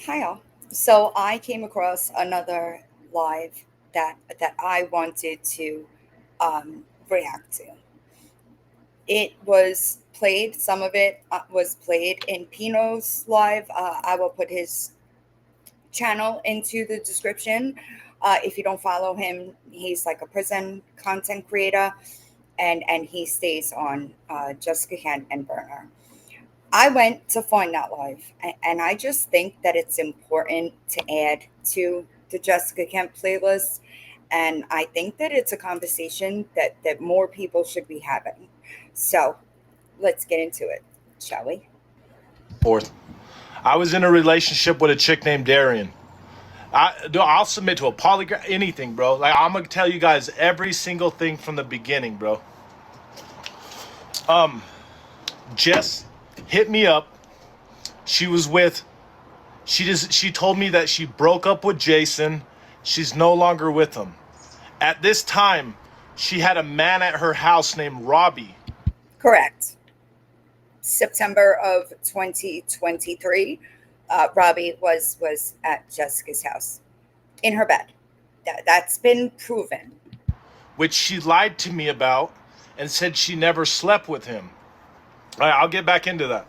Hi all. So I came across another live that I wanted to react to. It was played. Some of it was played in Pino's live. I will put his channel into the description. If you don't follow him, he's like a prison content creator, and he stays on Jessica Kent and Berner. I went to find that live, and I just think that it's important to add to the Jessica Kemp playlist. And I think that it's a conversation that more people should be having. So let's get into it, shall we? Fourth, I was in a relationship with a chick named Darian. I'll submit to a polygraph, anything, bro. Like, I'm gonna tell you guys every single thing from the beginning, bro. Jess hit me up. She was with. She told me that she broke up with Jason. She's no longer with him. At this time, she had a man at her house named Robbie. Correct. September of 2023, Robbie was at Jessica's house in her bed. That's been proven. Which she lied to me about and said she never slept with him. All right, I'll get back into that.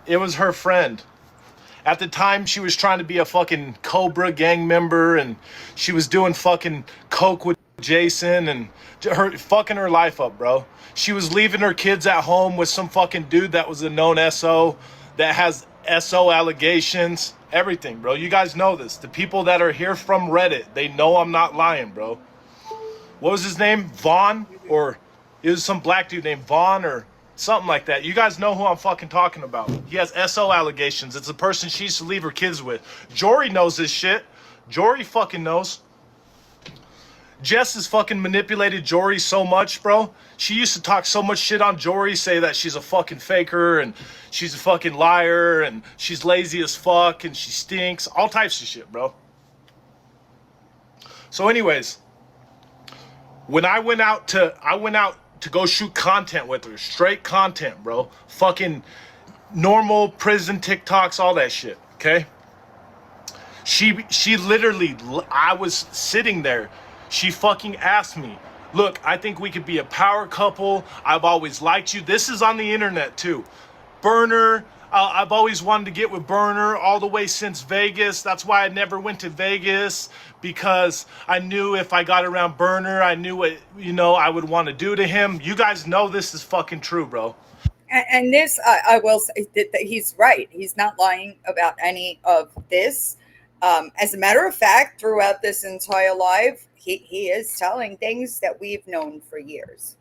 It was her friend. At the time, she was trying to be a fucking Cobra gang member, and she was doing fucking coke with Jason and her fucking her life up, bro. She was leaving her kids at home with some fucking dude that was a known SO that has SO allegations, everything, bro. You guys know this. The people that are here from Reddit, they know I'm not lying, bro. What was his name? Vaughn? Or it was some black dude named Vaughn or something like that. You guys know who I'm fucking talking about. He has SO allegations. It's the person she used to leave her kids with. Jory knows this shit. Jory fucking knows. Jess has fucking manipulated Jory so much, bro. She used to talk so much shit on Jory, say that she's a fucking faker and she's a fucking liar and she's lazy as fuck and she stinks. All types of shit, bro. So anyways, when I went out to go shoot content with her, straight content, bro. Fucking normal prison TikToks, all that shit, okay? She literally, I was sitting there. She fucking asked me, "Look, I think we could be a power couple. I've always liked you." This is on the internet too. Berner, I've always wanted to get with Berner all the way since Vegas. That's why I never went to Vegas, because I knew if I got around Berner, I knew what, I would want to do to him. You guys know this is fucking true, bro. And this, I will say that he's right. He's not lying about any of this. As a matter of fact, throughout this entire life, he is telling things that we've known for years.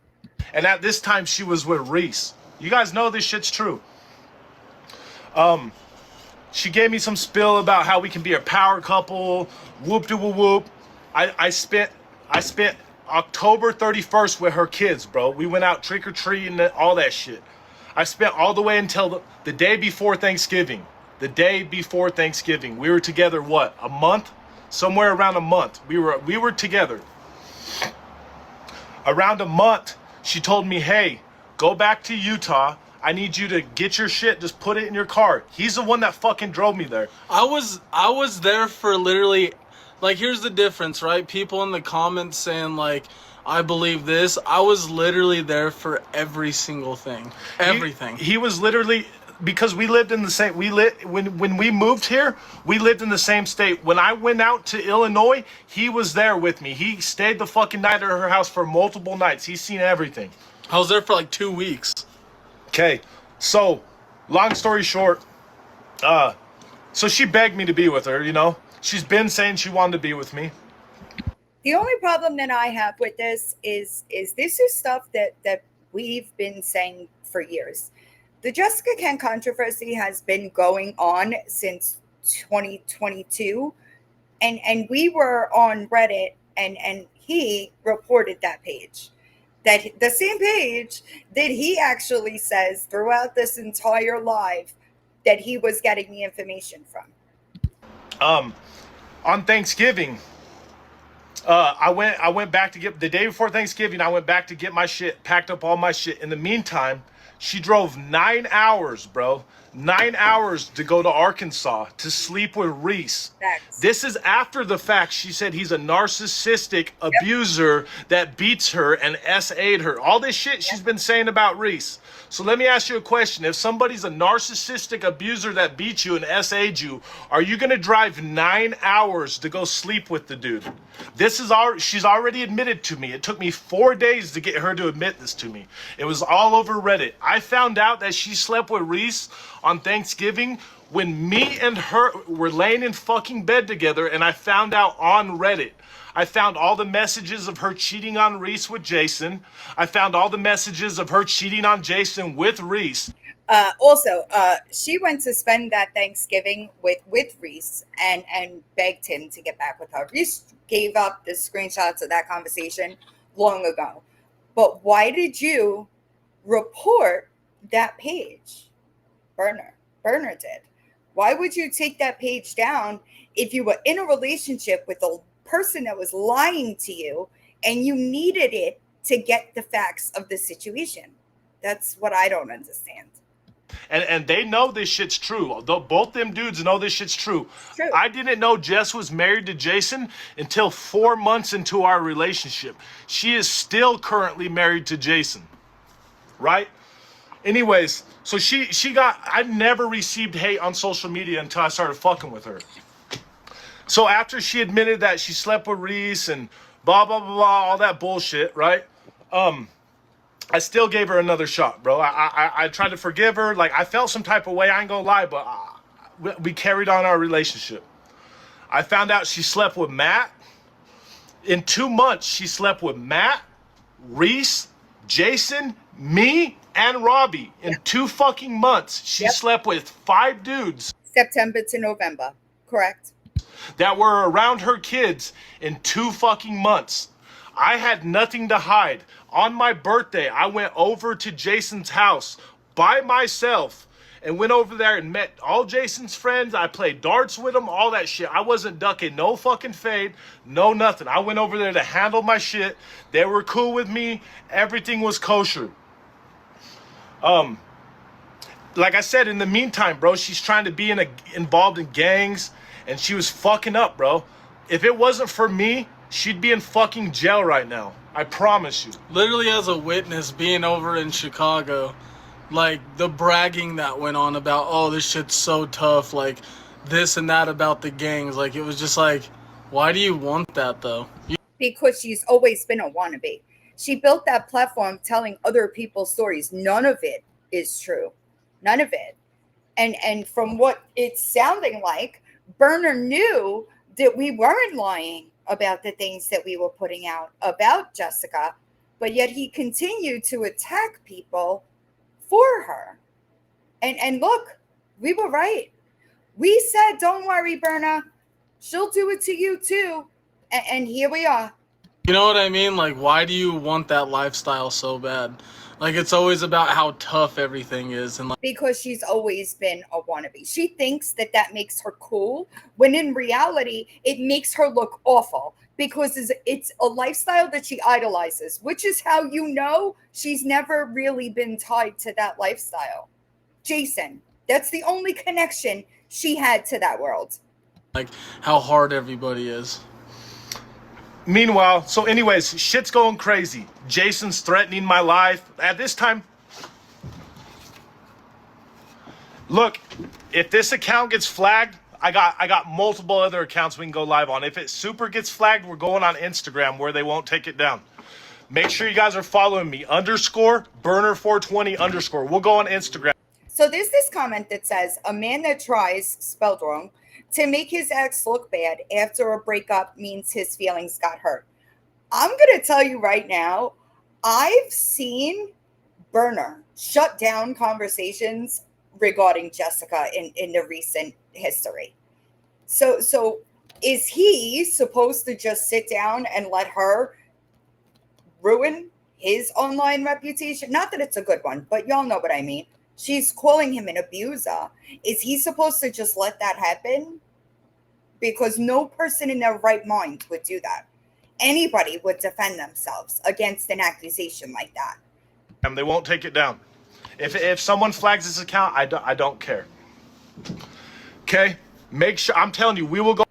And at this time, she was with Reese. You guys know this shit's true. She gave me some spill about how we can be a power couple. Whoop de whoop whoop. I spent October 31st with her kids, bro. We went out trick or treating and all that shit. I spent all the way until the day before Thanksgiving. The day before Thanksgiving. We were together what? A month? Somewhere around a month. We were together. Around a month, she told me, "Hey, go back to Utah. I need you to get your shit, just put it in your car." He's the one that fucking drove me there. I was there for literally, like, here's the difference, right? People in the comments saying like, I believe this. I was literally there for every single thing. Everything. He was literally, because we lived in the same, when we moved here, we lived in the same state. When I went out to Illinois, he was there with me. He stayed the fucking night at her house for multiple nights. He's seen everything. I was there for like 2 weeks. Okay, so long story short, so she begged me to be with her. She's been saying she wanted to be with me. The only problem that I have with this is this is stuff that we've been saying for years. The Jessica Kent controversy has been going on since 2022, and we were on Reddit, and he reported that page. That the same page that he actually says throughout this entire live that he was getting the information from. On Thanksgiving, I went back to get, the day before Thanksgiving, I went back to get my shit, packed up all my shit. In the meantime, she drove 9 hours, bro. 9 hours to go to Arkansas to sleep with Reese. Facts. This is after the fact she said he's a narcissistic Yep. abuser that beats her and SA'd her. All this shit she's been saying about Reese. So let me ask you a question. If somebody's a narcissistic abuser that beat you and SA'd you, are you going to drive 9 hours to go sleep with the dude? She's already admitted to me. It took me 4 days to get her to admit this to me. It was all over Reddit. I found out that she slept with Reese on Thanksgiving when me and her were laying in fucking bed together, and I found out on Reddit. I found all the messages of her cheating on Reese with Jason. I found all the messages of her cheating on Jason with Reese. Also, she went to spend that Thanksgiving with Reese and begged him to get back with her. Reese gave up the screenshots of that conversation long ago. But why did you report that page? Berner did. Why would you take that page down if you were in a relationship with a person that was lying to you and you needed it to get the facts of the situation? That's what I don't understand. And they know this shit's true. Both them dudes know this shit's true. It's true. I didn't know Jess was married to Jason until 4 months into our relationship. She is still currently married to Jason. Right? Anyways, so I never received hate on social media until I started fucking with her. So after she admitted that she slept with Reese and blah, blah, blah, blah, all that bullshit, right? I still gave her another shot, bro. I tried to forgive her. Like, I felt some type of way. I ain't gonna lie, but we carried on our relationship. I found out she slept with Matt. In 2 months, she slept with Matt, Reese, Jason, me, and Robbie. In 2 fucking months, she slept with 5 dudes. September to November, correct? That were around her kids in 2 fucking months. I had nothing to hide. On my birthday, I went over to Jason's house by myself and went over there and met all Jason's friends. I played darts with them, all that shit. I wasn't ducking no fucking fade, no nothing. I went over there to handle my shit. They were cool with me. Everything was kosher. Like I said, in the meantime, bro, she's trying to be involved in gangs, and she was fucking up, bro. If it wasn't for me, she'd be in fucking jail right now. I promise you. Literally, as a witness, being over in Chicago, like, the bragging that went on about, oh, this shit's so tough, like, this and that about the gangs. Like, it was just like, why do you want that, though? Because she's always been a wannabe. She built that platform telling other people's stories. None of it is true. None of it. And from what it's sounding like, Berner knew that we weren't lying about the things that we were putting out about Jessica, but yet he continued to attack people for her. And look, we were right. We said, don't worry, Berner. She'll do it to you too. And here we are. You know what I mean? Like, why do you want that lifestyle so bad? Like, it's always about how tough everything is. And like, because she's always been a wannabe. She thinks that that makes her cool, when in reality, it makes her look awful because it's a lifestyle that she idolizes, which is how you know she's never really been tied to that lifestyle. Jason, that's the only connection she had to that world. like how hard everybody is. Meanwhile, so anyways, shit's going crazy. Jason's threatening my life. At this time, look, if this account gets flagged, I got multiple other accounts we can go live on. If it super gets flagged, we're going on Instagram where they won't take it down. Make sure you guys are following me. _Berner420 _. We'll go on Instagram. So there's this comment that says, a man that tries, spelled wrong, to make his ex look bad after a breakup means his feelings got hurt. I'm going to tell you right now, I've seen Berner shut down conversations regarding Jessica in the recent history. So is he supposed to just sit down and let her ruin his online reputation? Not that it's a good one, but y'all know what I mean. She's calling him an abuser. Is he supposed to just let that happen? Because no person in their right mind would do that. Anybody would defend themselves against an accusation like that. They won't take it down. If someone flags this account, I don't care. Okay? Make sure, I'm telling you, we will go.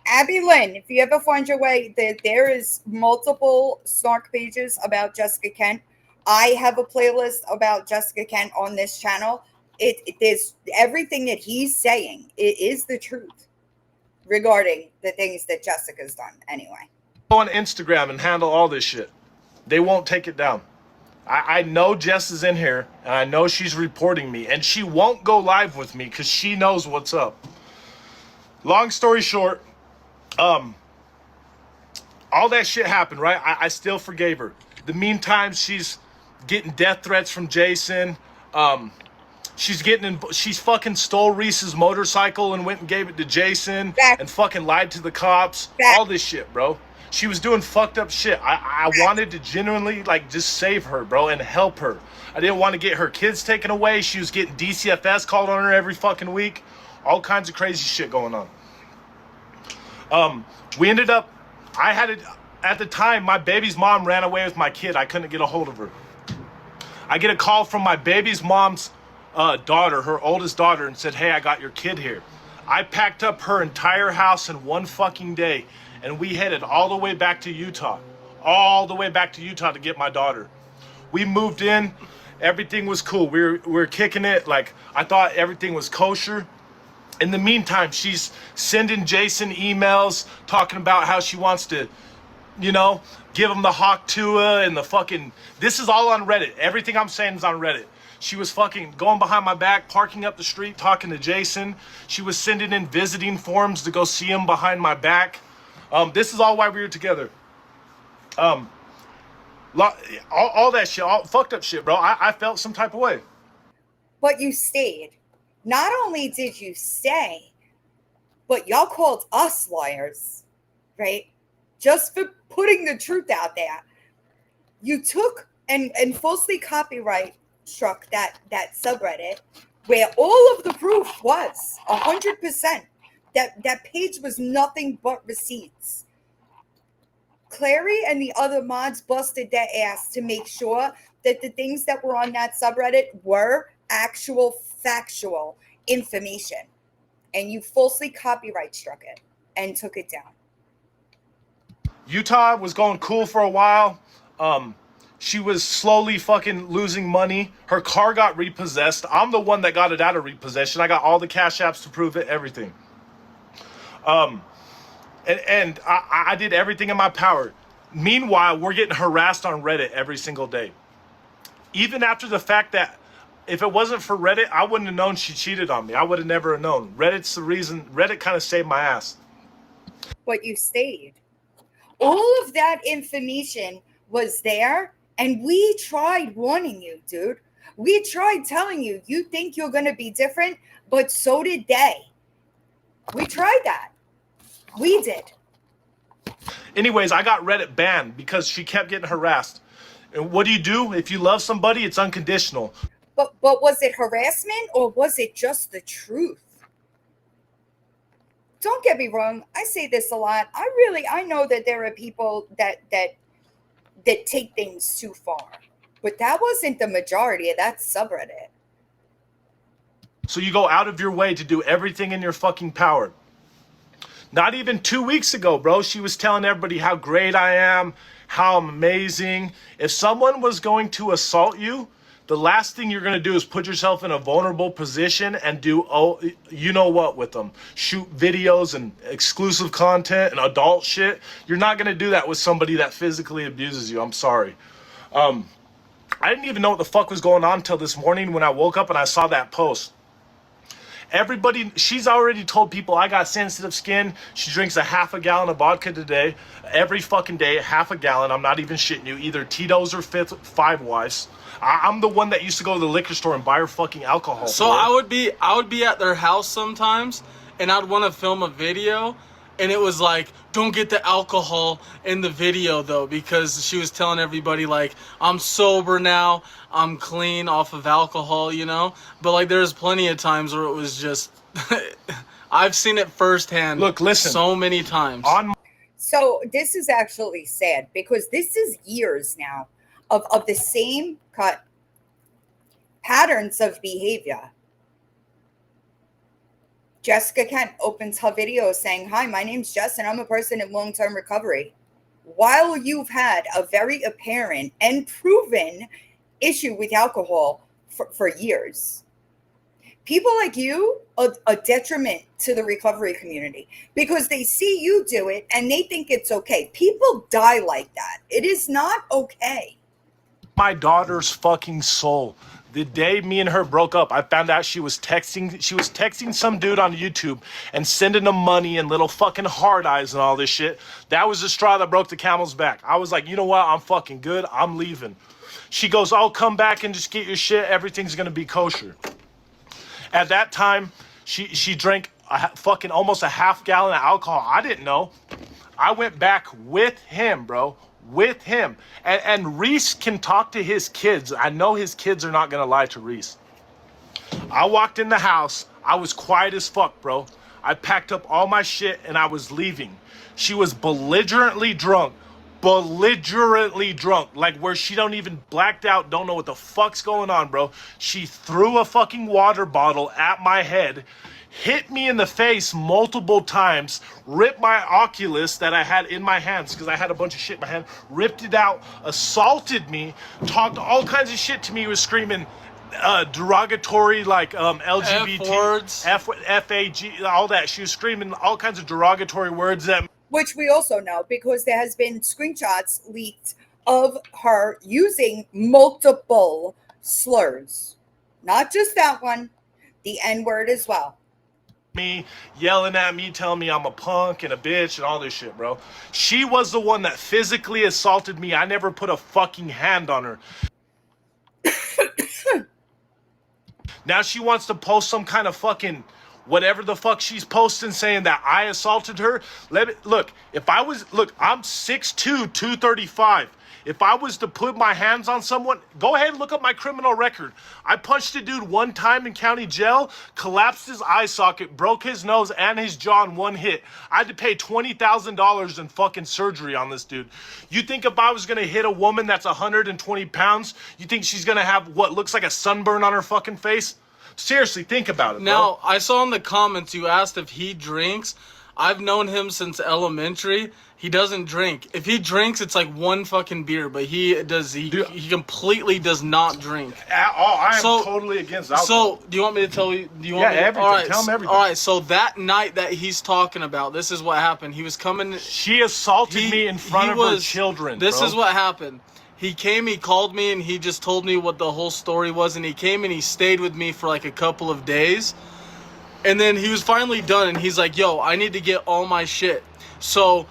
Abby Lynn, if you ever find your way, there is multiple snark pages about Jessica Kent. I have a playlist about Jessica Kent on this channel. It is everything that he's saying. It is the truth regarding the things that Jessica's done. Anyway, Go on Instagram and handle all this shit. They won't take it down. I know Jess is in here, and I know she's reporting me, and she won't go live with me because she knows what's up. Long story short, all that shit happened, right? I still forgave her. The meantime, she's getting death threats from Jason. She's fucking stole Reese's motorcycle and went and gave it to Jason and fucking lied to the cops. All this shit, bro. She was doing fucked up shit. I wanted to genuinely like just save her, bro, and help her. I didn't want to get her kids taken away. She was getting DCFS called on her every fucking week. All kinds of crazy shit going on. We ended up, at the time, my baby's mom ran away with my kid. I couldn't get a hold of her. I get a call from my baby's mom's daughter, her oldest daughter, and said, hey, I got your kid here. I packed up her entire house in one fucking day, and we headed all the way back to Utah. All the way back to Utah to get my daughter. We moved in. Everything was cool. We were kicking it. Like, I thought everything was kosher. In the meantime, she's sending Jason emails talking about how she wants to, you know, give him the hawk tua and the fucking... This is all on Reddit. Everything I'm saying is on Reddit. She was fucking going behind my back, parking up the street, talking to Jason. She was sending in visiting forms to go see him behind my back. This is all why we were together. All that shit, all fucked up shit, bro. I felt some type of way. but you stayed. Not only did you stay, but y'all called us liars, right? Just for putting the truth out there. You took and falsely copyright struck that subreddit where all of the proof was 100%. That page was nothing but receipts. Clary and the other mods busted their ass to make sure that the things that were on that subreddit were actual factual information. And you falsely copyright struck it and took it down. Utah was going cool for a while. She was slowly fucking losing money. Her car got repossessed. I'm the one that got it out of repossession. I got all the cash apps to prove it, everything. And I did everything in my power. Meanwhile, we're getting harassed on Reddit every single day. Even after the fact that if it wasn't for Reddit, I wouldn't have known she cheated on me. I would have never known. Reddit's the reason. Reddit kind of saved my ass. But you stayed. All of that information was there, and we tried warning you, dude. We tried telling you, you think you're going to be different, but so did they. We tried that. We did. Anyways, I got Reddit banned because she kept getting harassed. And what do? If you love somebody, it's unconditional. But was it harassment or was it just the truth? Don't get me wrong. I say this a lot. I know that there are people that take things too far. But that wasn't the majority of that subreddit. So you go out of your way to do everything in your fucking power. Not even 2 weeks ago, bro, she was telling everybody how great I am, how I'm amazing. If someone was going to assault you, the last thing you're going to do is put yourself in a vulnerable position and do, you know what, with them. Shoot videos and exclusive content and adult shit. You're not going to do that with somebody that physically abuses you. I'm sorry. I didn't even know what the fuck was going on until this morning when I woke up and I saw that post. Everybody, she's already told people I got sensitive skin. She drinks a half a gallon of vodka today. Every fucking day, half a gallon. I'm not even shitting you. Either Tito's or Five Wives. I'm the one that used to go to the liquor store and buy her fucking alcohol. So I would be at their house sometimes, and I'd want to film a video, and it was like, don't get the alcohol in the video though, because she was telling everybody like, I'm sober now, I'm clean off of alcohol, you know. But like, there's plenty of times where it was just, I've seen it firsthand. Look, listen, so many times. So this is actually sad because this is years now of the same cut. patterns of behavior. Jessica Kent opens her video saying, "Hi, my name's Jess and I'm a person in long-term recovery." While you've had a very apparent and proven issue with alcohol for years. People like you are a detriment to the recovery community because they see you do it and they think it's okay. People die like that. It is not okay. My daughter's fucking soul. The day me and her broke up, I found out she was texting some dude on YouTube and sending him money and little fucking hard eyes and all this shit. That was the straw that broke the camel's back. I was like, you know what? I'm fucking good. I'm leaving. She goes, "I'll come back and just get your shit. Everything's gonna be kosher." At that time, she drank fucking almost a half gallon of alcohol. I didn't know. I went back with him, bro. With him. And Reese can talk to his kids. I know his kids are not gonna lie to Reese. I walked in the house. I was quiet as fuck, bro. I packed up all my shit and I was leaving. She was belligerently drunk. Belligerently drunk, like where she don't even blacked out, don't know what the fuck's going on, bro. She threw a fucking water bottle at my head, hit me in the face multiple times, ripped my Oculus that I had in my hands because I had a bunch of shit in my hand, ripped it out, assaulted me, talked all kinds of shit to me, was screaming derogatory like LGBT, F-words. F-A-G, all that. She was screaming all kinds of derogatory words at me. Which we also know because there has been screenshots leaked of her using multiple slurs. Not just that one, the N-word as well. Me yelling at me, telling me I'm a punk and a bitch and all this shit, bro. She was the one that physically assaulted me. I never put a fucking hand on her. Now she wants to post some kind of fucking whatever the fuck she's posting saying that I assaulted her. Look, I'm 6'2", 235. If I was to put my hands on someone, go ahead and look up my criminal record. I punched a dude one time in county jail, collapsed his eye socket, broke his nose and his jaw in one hit. I had to pay $20,000 in fucking surgery on this dude. You think if I was gonna hit a woman that's 120 pounds, you think she's gonna have what looks like a sunburn on her fucking face? Seriously, think about it, bro. Now, I saw in the comments you asked if he drinks. I've known him since elementary. He doesn't drink. If he drinks, it's like one fucking beer, but he completely does not drink. I am totally against alcohol. So, do you want me to tell you? Do you want me to, everything. All right, tell him everything. All right, so that night that he's talking about, this is what happened. He was coming. She assaulted me in front of her children, This bro. is what happened. He came, he called me, and he just told me what the whole story was, and he came and he stayed with me for like a couple of days. And then he was finally done, and he's like, "Yo, I need to get all my shit." So,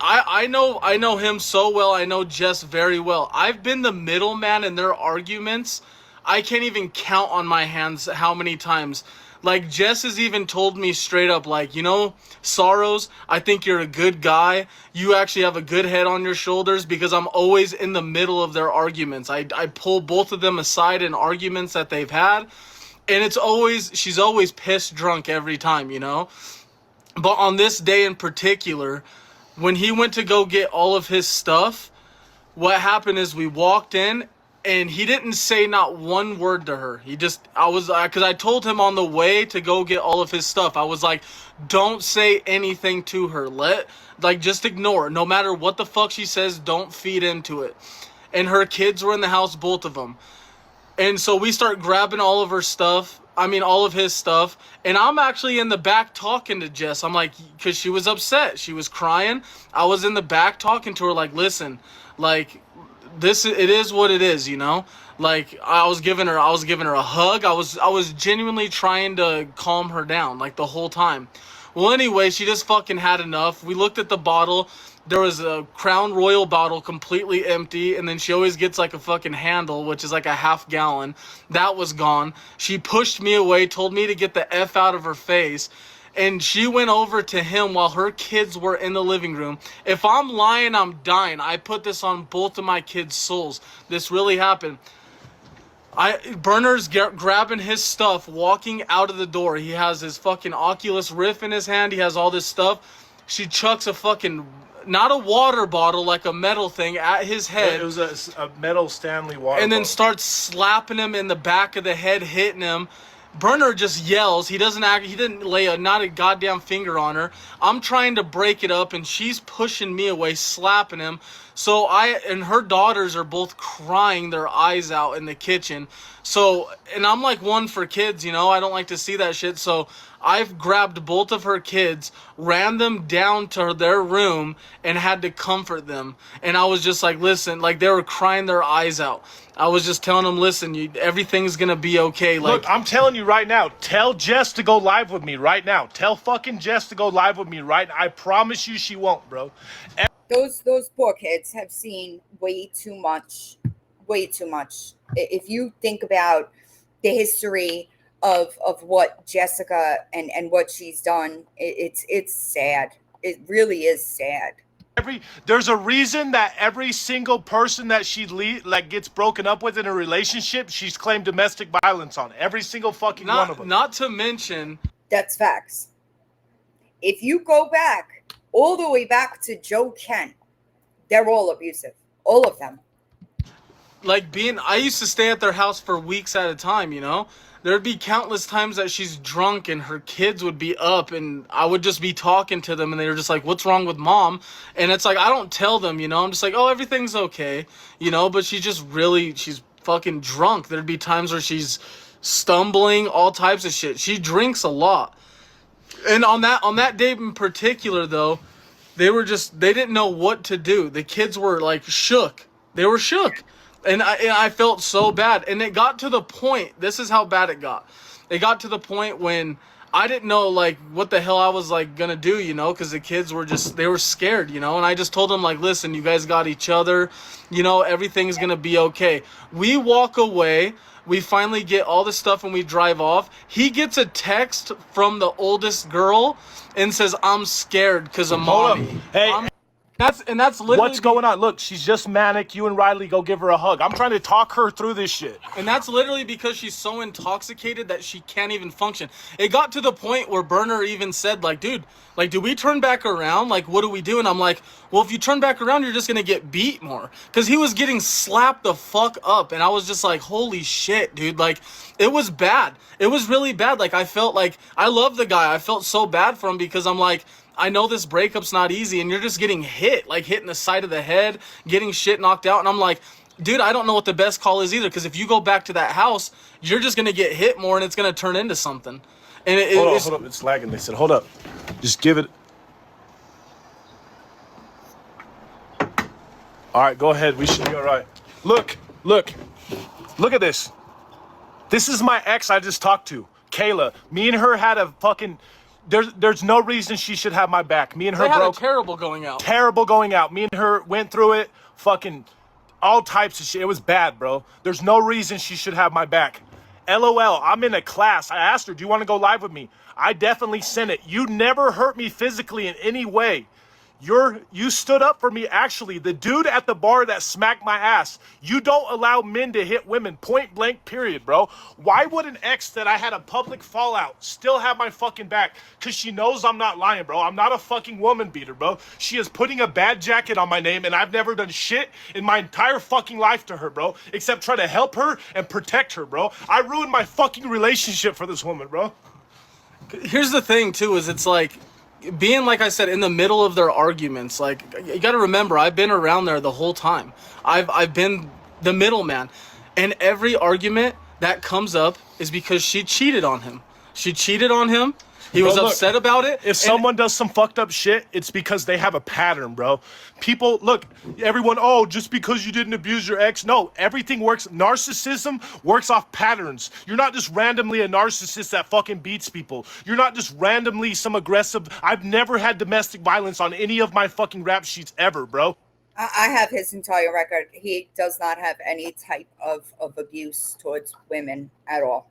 I know him so well. I know Jess very well. I've been the middleman in their arguments. I can't even count on my hands how many times. Like, Jess has even told me straight up, like, you know, Sorrows, I think you're a good guy. You actually have a good head on your shoulders, because I'm always in the middle of their arguments. I pull both of them aside in arguments that they've had. And she's always pissed drunk every time, you know? But on this day in particular, when he went to go get all of his stuff, what happened is we walked in and he didn't say not one word to her. Because I told him on the way to go get all of his stuff, I was like, don't say anything to her. Just ignore her. No matter what the fuck she says, don't feed into it. And her kids were in the house, both of them. And so we start grabbing all of his stuff. And I'm actually in the back talking to Jess. I'm like, because she was upset. She was crying. I was in the back talking to her like, listen, like, it is what it is, you know? Like, I was giving her a hug. I was genuinely trying to calm her down, like, the whole time. Well, anyway, she just fucking had enough. We looked at the bottle. There was a Crown Royal bottle completely empty, and then she always gets like a fucking handle, which is like a half gallon. That was gone. She pushed me away, told me to get the F out of her face, and she went over to him while her kids were in the living room. If I'm lying, I'm dying. I put this on both of my kids' souls. This really happened. Berner's grabbing his stuff, walking out of the door. He has his fucking Oculus Rift in his hand. He has all this stuff. She chucks a fucking not a water bottle, like a metal thing at his head. It was a metal Stanley water and then bottle. starts slapping him in the back of the head, hitting him. Berner just yells. He doesn't act. He didn't lay not a goddamn finger on her. I'm trying to break it up, and she's pushing me away, slapping him. So I and her daughters are both crying their eyes out in the kitchen. So, and I'm like one for kids, you know. I don't like to see that shit. So I've grabbed both of her kids, ran them down to their room, and had to comfort them. And I was just like, listen, like they were crying their eyes out. I was just telling them, listen, everything's gonna be okay. Like, look, I'm telling you right now, tell Jess to go live with me right now. Tell fucking Jess to go live with me right now. I promise you she won't, bro. Those poor kids have seen way too much. If you think about the history of what Jessica and what she's done, it's sad. It really is sad. There's a reason that every single person that she gets broken up with in a relationship, she's claimed domestic violence on. Every single fucking one of them. Not to mention, that's facts. If you go back all the way back to Joe Kent, they're all abusive, all of them. Like I used to stay at their house for weeks at a time, you know? There'd be countless times that she's drunk and her kids would be up and I would just be talking to them and they were just like, what's wrong with mom? And it's like, I don't tell them, you know? I'm just like, oh, everything's okay, you know? But she's fucking drunk. There'd be times where she's stumbling, all types of shit. She drinks a lot. And on that day in particular, though, they didn't know what to do. The kids were like shook. They were shook. And I felt so bad. And it got to the point, this is how bad it got. It got to the point when I didn't know like what the hell I was like gonna do, you know, because the kids were they were scared, you know. And I just told them like, listen, you guys got each other, you know, everything's gonna be okay. We walk away. We finally get all the stuff and we drive off. He gets a text from the oldest girl and says, I'm scared because of mommy. Hey, that's literally what's going on? Look, she's just manic. You and Riley go give her a hug. I'm trying to talk her through this shit. And that's literally because she's so intoxicated that she can't even function. It got to the point where Berner even said, like, dude, like, do we turn back around? Like, what do we do? And I'm like, well, if you turn back around, you're just going to get beat more. Because he was getting slapped the fuck up. And I was just like, holy shit, dude. Like, it was bad. It was really bad. Like, I felt like, I love the guy. I felt so bad for him because I'm like, I know this breakup's not easy and you're just getting hit, like hitting the side of the head, getting shit knocked out. And I'm like, dude, I don't know what the best call is either. Because if you go back to that house, you're just going to get hit more and it's going to turn into something. And hold up. It's lagging. They said, hold up. Just give it. All right, go ahead. We should be all right. Look at this. This is my ex I just talked to, Kayla. Me and her had a fucking... There's no reason she should have my back. Me and her broke. Terrible going out. Terrible going out. Me and her went through it. Fucking all types of shit. It was bad, bro. There's no reason she should have my back. LOL. I'm in a class. I asked her, do you want to go live with me? I definitely sent it. You never hurt me physically in any way. You stood up for me, actually. The dude at the bar that smacked my ass. You don't allow men to hit women, point blank, period, bro. Why would an ex that I had a public fallout still have my fucking back? Because she knows I'm not lying, bro. I'm not a fucking woman beater, bro. She is putting a bad jacket on my name, and I've never done shit in my entire fucking life to her, bro, except try to help her and protect her, bro. I ruined my fucking relationship for this woman, bro. Here's the thing, too, is it's like, being, like I said, in the middle of their arguments, like, you got to remember, I've been around there the whole time. I've been the middleman. And every argument that comes up is because she cheated on him. She cheated on him. He was upset about it. If someone does some fucked up shit, it's because they have a pattern, bro. People, look, everyone, oh, just because you didn't abuse your ex. No, everything works. Narcissism works off patterns. You're not just randomly a narcissist that fucking beats people. You're not just randomly some aggressive. I've never had domestic violence on any of my fucking rap sheets ever, bro. I have his entire record. He does not have any type of abuse towards women at all.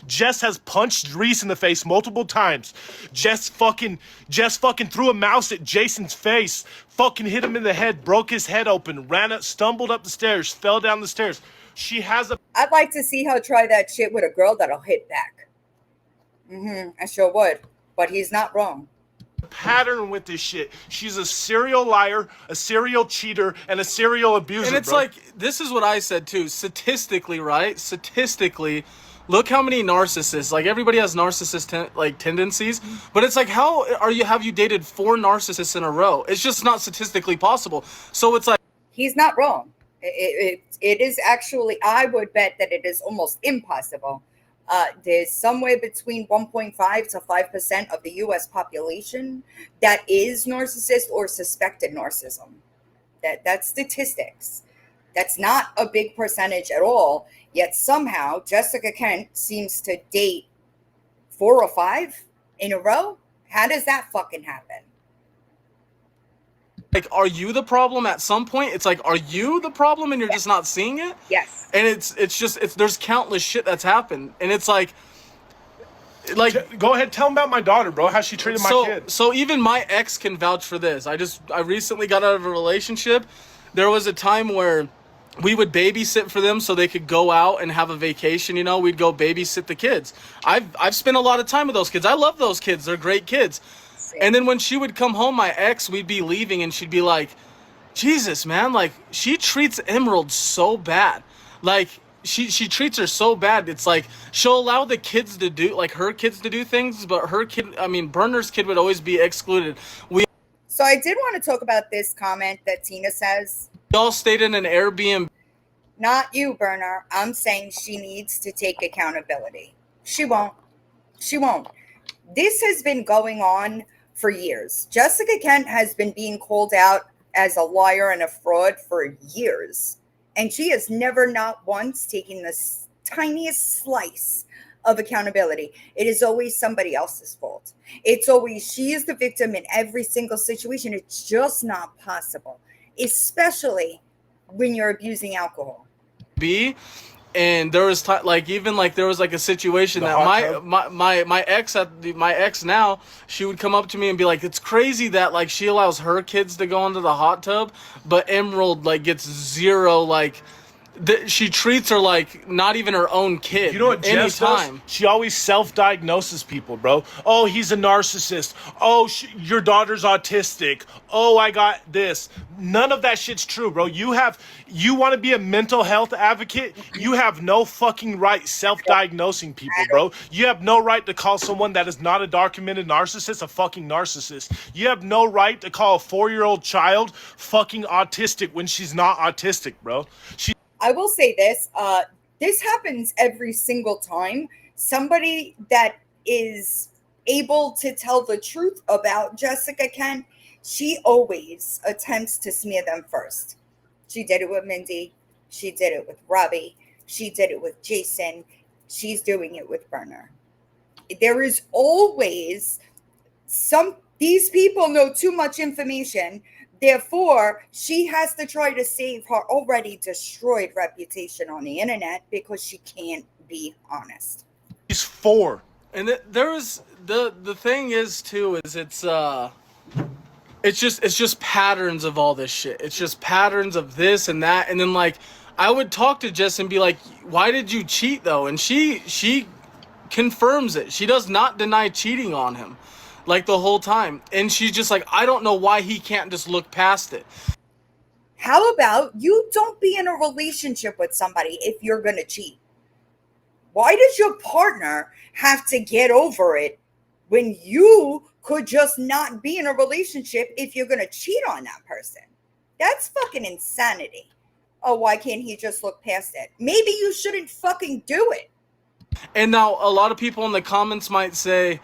Jess has punched Reese in the face multiple times. Jess fucking threw a mouse at Jason's face. Fucking hit him in the head, broke his head open, stumbled up the stairs, fell down the stairs. She has a... I'd like to see her try that shit with a girl that'll hit back. I sure would. But he's not wrong. Pattern with this shit. She's a serial liar, a serial cheater, and a serial abuser. And it's bro. like, this is what I said too. Statistically, right? Statistically, look how many narcissists. Like everybody has narcissist tendencies, but it's like, how have you dated 4 narcissists in a row? It's just not statistically possible. So it's like, He's not wrong. It is actually, I would bet that it is almost impossible. There's somewhere between 1.5 to 5% of the US population that is narcissist or suspected narcissism. That's statistics. That's not a big percentage at all. Yet somehow Jessica Kent seems to date 4 or 5 in a row. How does that fucking happen? are you the problem at some point? It's like, are you the problem and you're just not seeing it? Yes. And it's there's countless shit that's happened, and it's like Go ahead, tell him about my daughter, bro. How she treated my kid. So even my ex can vouch for this. I recently got out of a relationship. There was a time where we would babysit for them so they could go out and have a vacation. We'd go babysit the kids. I've spent a lot of time with those kids. I love those kids. They're great kids. And then when she would come home, my ex, we'd be leaving, and she'd be like, Jesus, man, like, she treats Emerald so bad. Like, she treats her so bad. It's like, she'll allow the kids to do, like, her kids to do things, but Berner's kid would always be excluded. So I did want to talk about this comment that Tina says. We all stayed in an Airbnb. Not you, Berner. I'm saying she needs to take accountability. She won't. She won't. This has been going on for years. Jessica Kent has been being called out as a liar and a fraud for years. And she has never, not once, taken the tiniest slice of accountability. It is always somebody else's fault. It's always she is the victim in every single situation. It's just not possible, especially when you're abusing alcohol. And there was there was like a situation that my ex now, she would come up to me and be like, it's crazy that like she allows her kids to go into the hot tub, but Emerald like gets zero, like she treats her like not even her own kid. You know what Jess does? She always self-diagnoses people, bro. Oh, he's a narcissist. Oh, your daughter's autistic. Oh, I got this. None of that shit's true, bro. You want to be a mental health advocate? You have no fucking right self-diagnosing people, bro. You have no right to call someone that is not a documented narcissist a fucking narcissist. You have no right to call a 4-year-old child fucking autistic when she's not autistic, bro. I will say this, this happens every single time. Somebody that is able to tell the truth about Jessica Kent, she always attempts to smear them first. She did it with Mindy. She did it with Robbie. She did it with Jason. She's doing it with Berner. There is always these people know too much information. Therefore, she has to try to save her already destroyed reputation on the internet because she can't be honest. She's 4. And there was the thing is too is it's just patterns of all this shit. It's just patterns of this and that, and then like I would talk to Jess and be like, "Why did you cheat though?" And she confirms it. She does not deny cheating on him. Like the whole time. And she's just like, I don't know why he can't just look past it. How about you don't be in a relationship with somebody if you're going to cheat? Why does your partner have to get over it when you could just not be in a relationship if you're going to cheat on that person? That's fucking insanity. Oh, why can't he just look past it? Maybe you shouldn't fucking do it. And now a lot of people in the comments might say,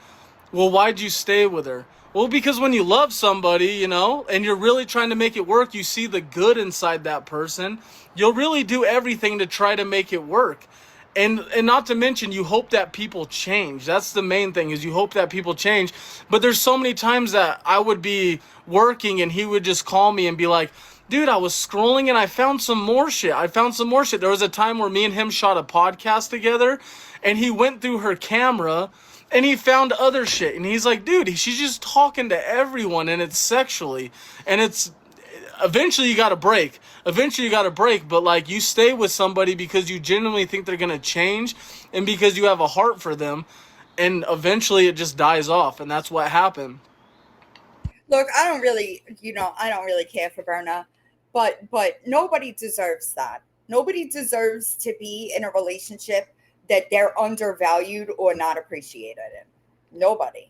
well, why'd you stay with her? Well, because when you love somebody, and you're really trying to make it work, you see the good inside that person, you'll really do everything to try to make it work. And not to mention, you hope that people change. That's the main thing, is you hope that people change. But there's so many times that I would be working and he would just call me and be like, dude, I was scrolling and I found some more shit. There was a time where me and him shot a podcast together and he went through her camera and he found other shit. And he's like, dude, she's just talking to everyone and it's sexually. And it's, eventually you got to break. But like, you stay with somebody because you genuinely think they're going to change and because you have a heart for them. And eventually it just dies off. And that's what happened. Look, I don't really, I don't really care for Berna, but nobody deserves that. Nobody deserves to be in a relationship that they're undervalued or not appreciated in. Nobody.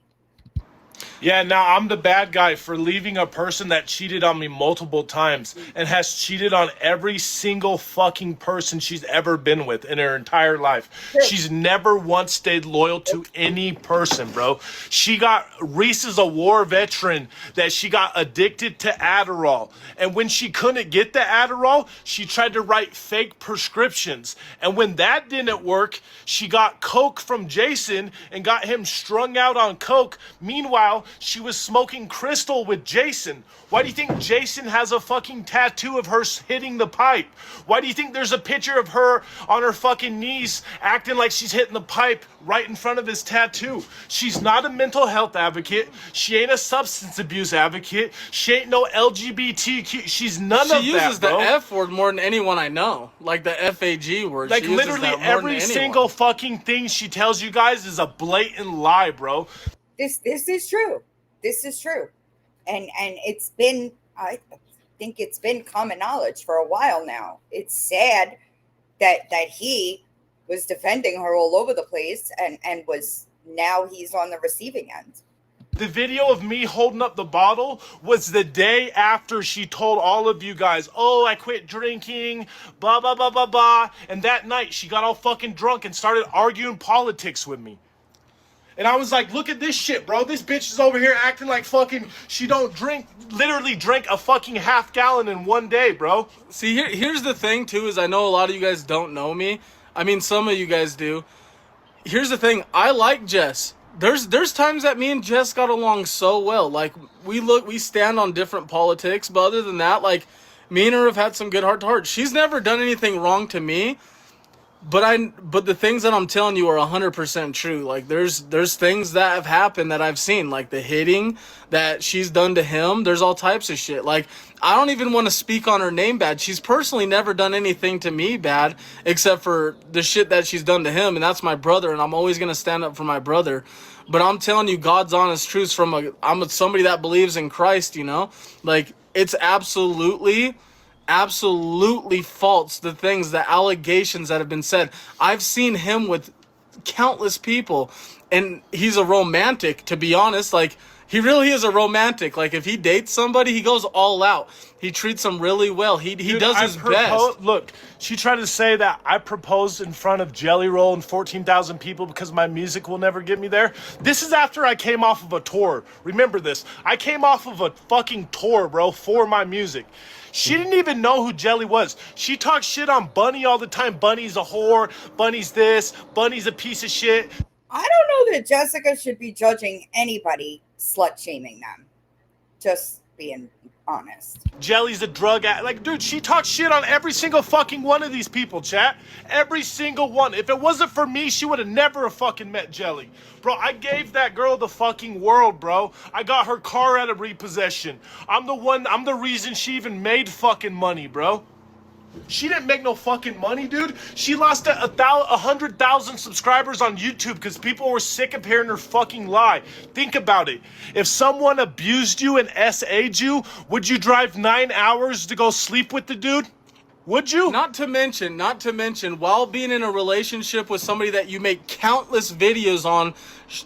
Yeah, now I'm the bad guy for leaving a person that cheated on me multiple times and has cheated on every single fucking person she's ever been with in her entire life. True. She's never once stayed loyal to any person, bro. Reese is a war veteran that she got addicted to Adderall. And when she couldn't get the Adderall, she tried to write fake prescriptions. And when that didn't work, she got Coke from Jason and got him strung out on Coke. Meanwhile, she was smoking crystal with Jason. Why do you think Jason has a fucking tattoo of her hitting the pipe? Why do you think there's a picture of her on her fucking knees acting like she's hitting the pipe right in front of his tattoo? She's not a mental health advocate. She ain't a substance abuse advocate. She ain't no LGBTQ. She's none of that, bro. She uses the F word more than anyone I know. Like the FAG word. Like she uses literally that more every than single anyone. fucking thing she tells you guys is a blatant lie, bro. This is true. This is true. And it's been, I think it's been common knowledge for a while now. It's sad that he was defending her all over the place, and was, now he's on the receiving end. The video of me holding up the bottle was the day after she told all of you guys, oh, I quit drinking, blah, blah, blah, blah, blah. And that night, she got all fucking drunk and started arguing politics with me. And I was like, look at this shit, bro. This bitch is over here acting like fucking she don't drink, literally drank a fucking half gallon in one day, bro. See, here's the thing, too, is I know a lot of you guys don't know me. I mean, some of you guys do. Here's the thing. I like Jess. There's times that me and Jess got along so well. Like, we stand on different politics, but other than that, like, me and her have had some good heart to heart. She's never done anything wrong to me. But the things that I'm telling you are 100% true. Like there's things that have happened that I've seen, like the hitting that she's done to him. There's all types of shit. Like I don't even want to speak on her name bad. She's personally never done anything to me bad except for the shit that she's done to him, and that's my brother, and I'm always going to stand up for my brother. But I'm telling you God's honest truths from somebody that believes in Christ, you know? Like it's absolutely false, the things, the allegations that have been said. I've seen him with countless people, and he's a romantic, to be honest. Like he really is a romantic. Like if he dates somebody, he goes all out. He treats them really well. He Dude, does his best. Look, she tried to say that I proposed in front of Jelly Roll and 14,000 people because my music will never get me there. This is after I came off of a tour. Remember this. I came off of a fucking tour, bro, for my music. She didn't even know who Jelly was. She talks shit on Bunny all the time. Bunny's a whore. Bunny's this. Bunny's a piece of shit. I don't know that Jessica should be judging anybody slut shaming them. Just being honest. Jelly's a drug addict. Like, dude, she talks shit on every single fucking one of these people, chat. Every single one. If it wasn't for me, she would have never have fucking met Jelly. Bro, I gave that girl the fucking world, bro. I got her car out of repossession. I'm the reason she even made fucking money, bro. She didn't make no fucking money, dude. She lost 100,000 subscribers on YouTube because people were sick of hearing her fucking lie. Think about it. If someone abused you and SA'd you, would you drive 9 hours to go sleep with the dude? Would you? Not to mention, while being in a relationship with somebody that you make countless videos on,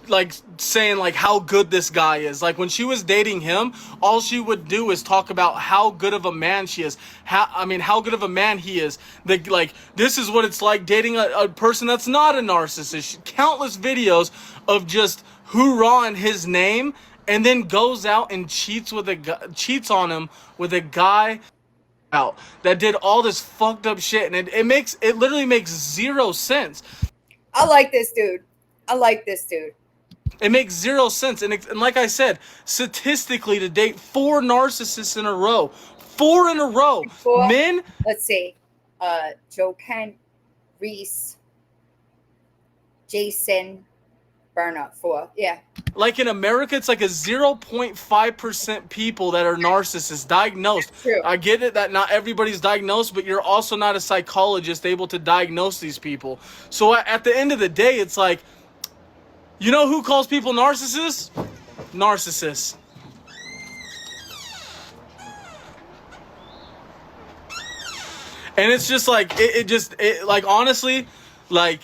like saying like how good this guy is. Like when she was dating him, all she would do is talk about how good of a man she is. How good of a man he is. Like this is what it's like dating a person that's not a narcissist. Countless videos of just hoorah in his name, and then goes out and cheats on him with a guy out that did all this fucked up shit, and it literally makes zero sense. I like this dude. It makes zero sense, and like I said, statistically, to date 4 narcissists in a row, 4 in a row, men. Let's see, Joe Kent, Reese, Jason, Berner, 4. Yeah. Like in America, it's like a 0.5% people that are narcissists diagnosed. True. I get it that not everybody's diagnosed, but you're also not a psychologist able to diagnose these people. So at the end of the day, it's like, you know who calls people narcissists? Narcissists. And it's just like like honestly, like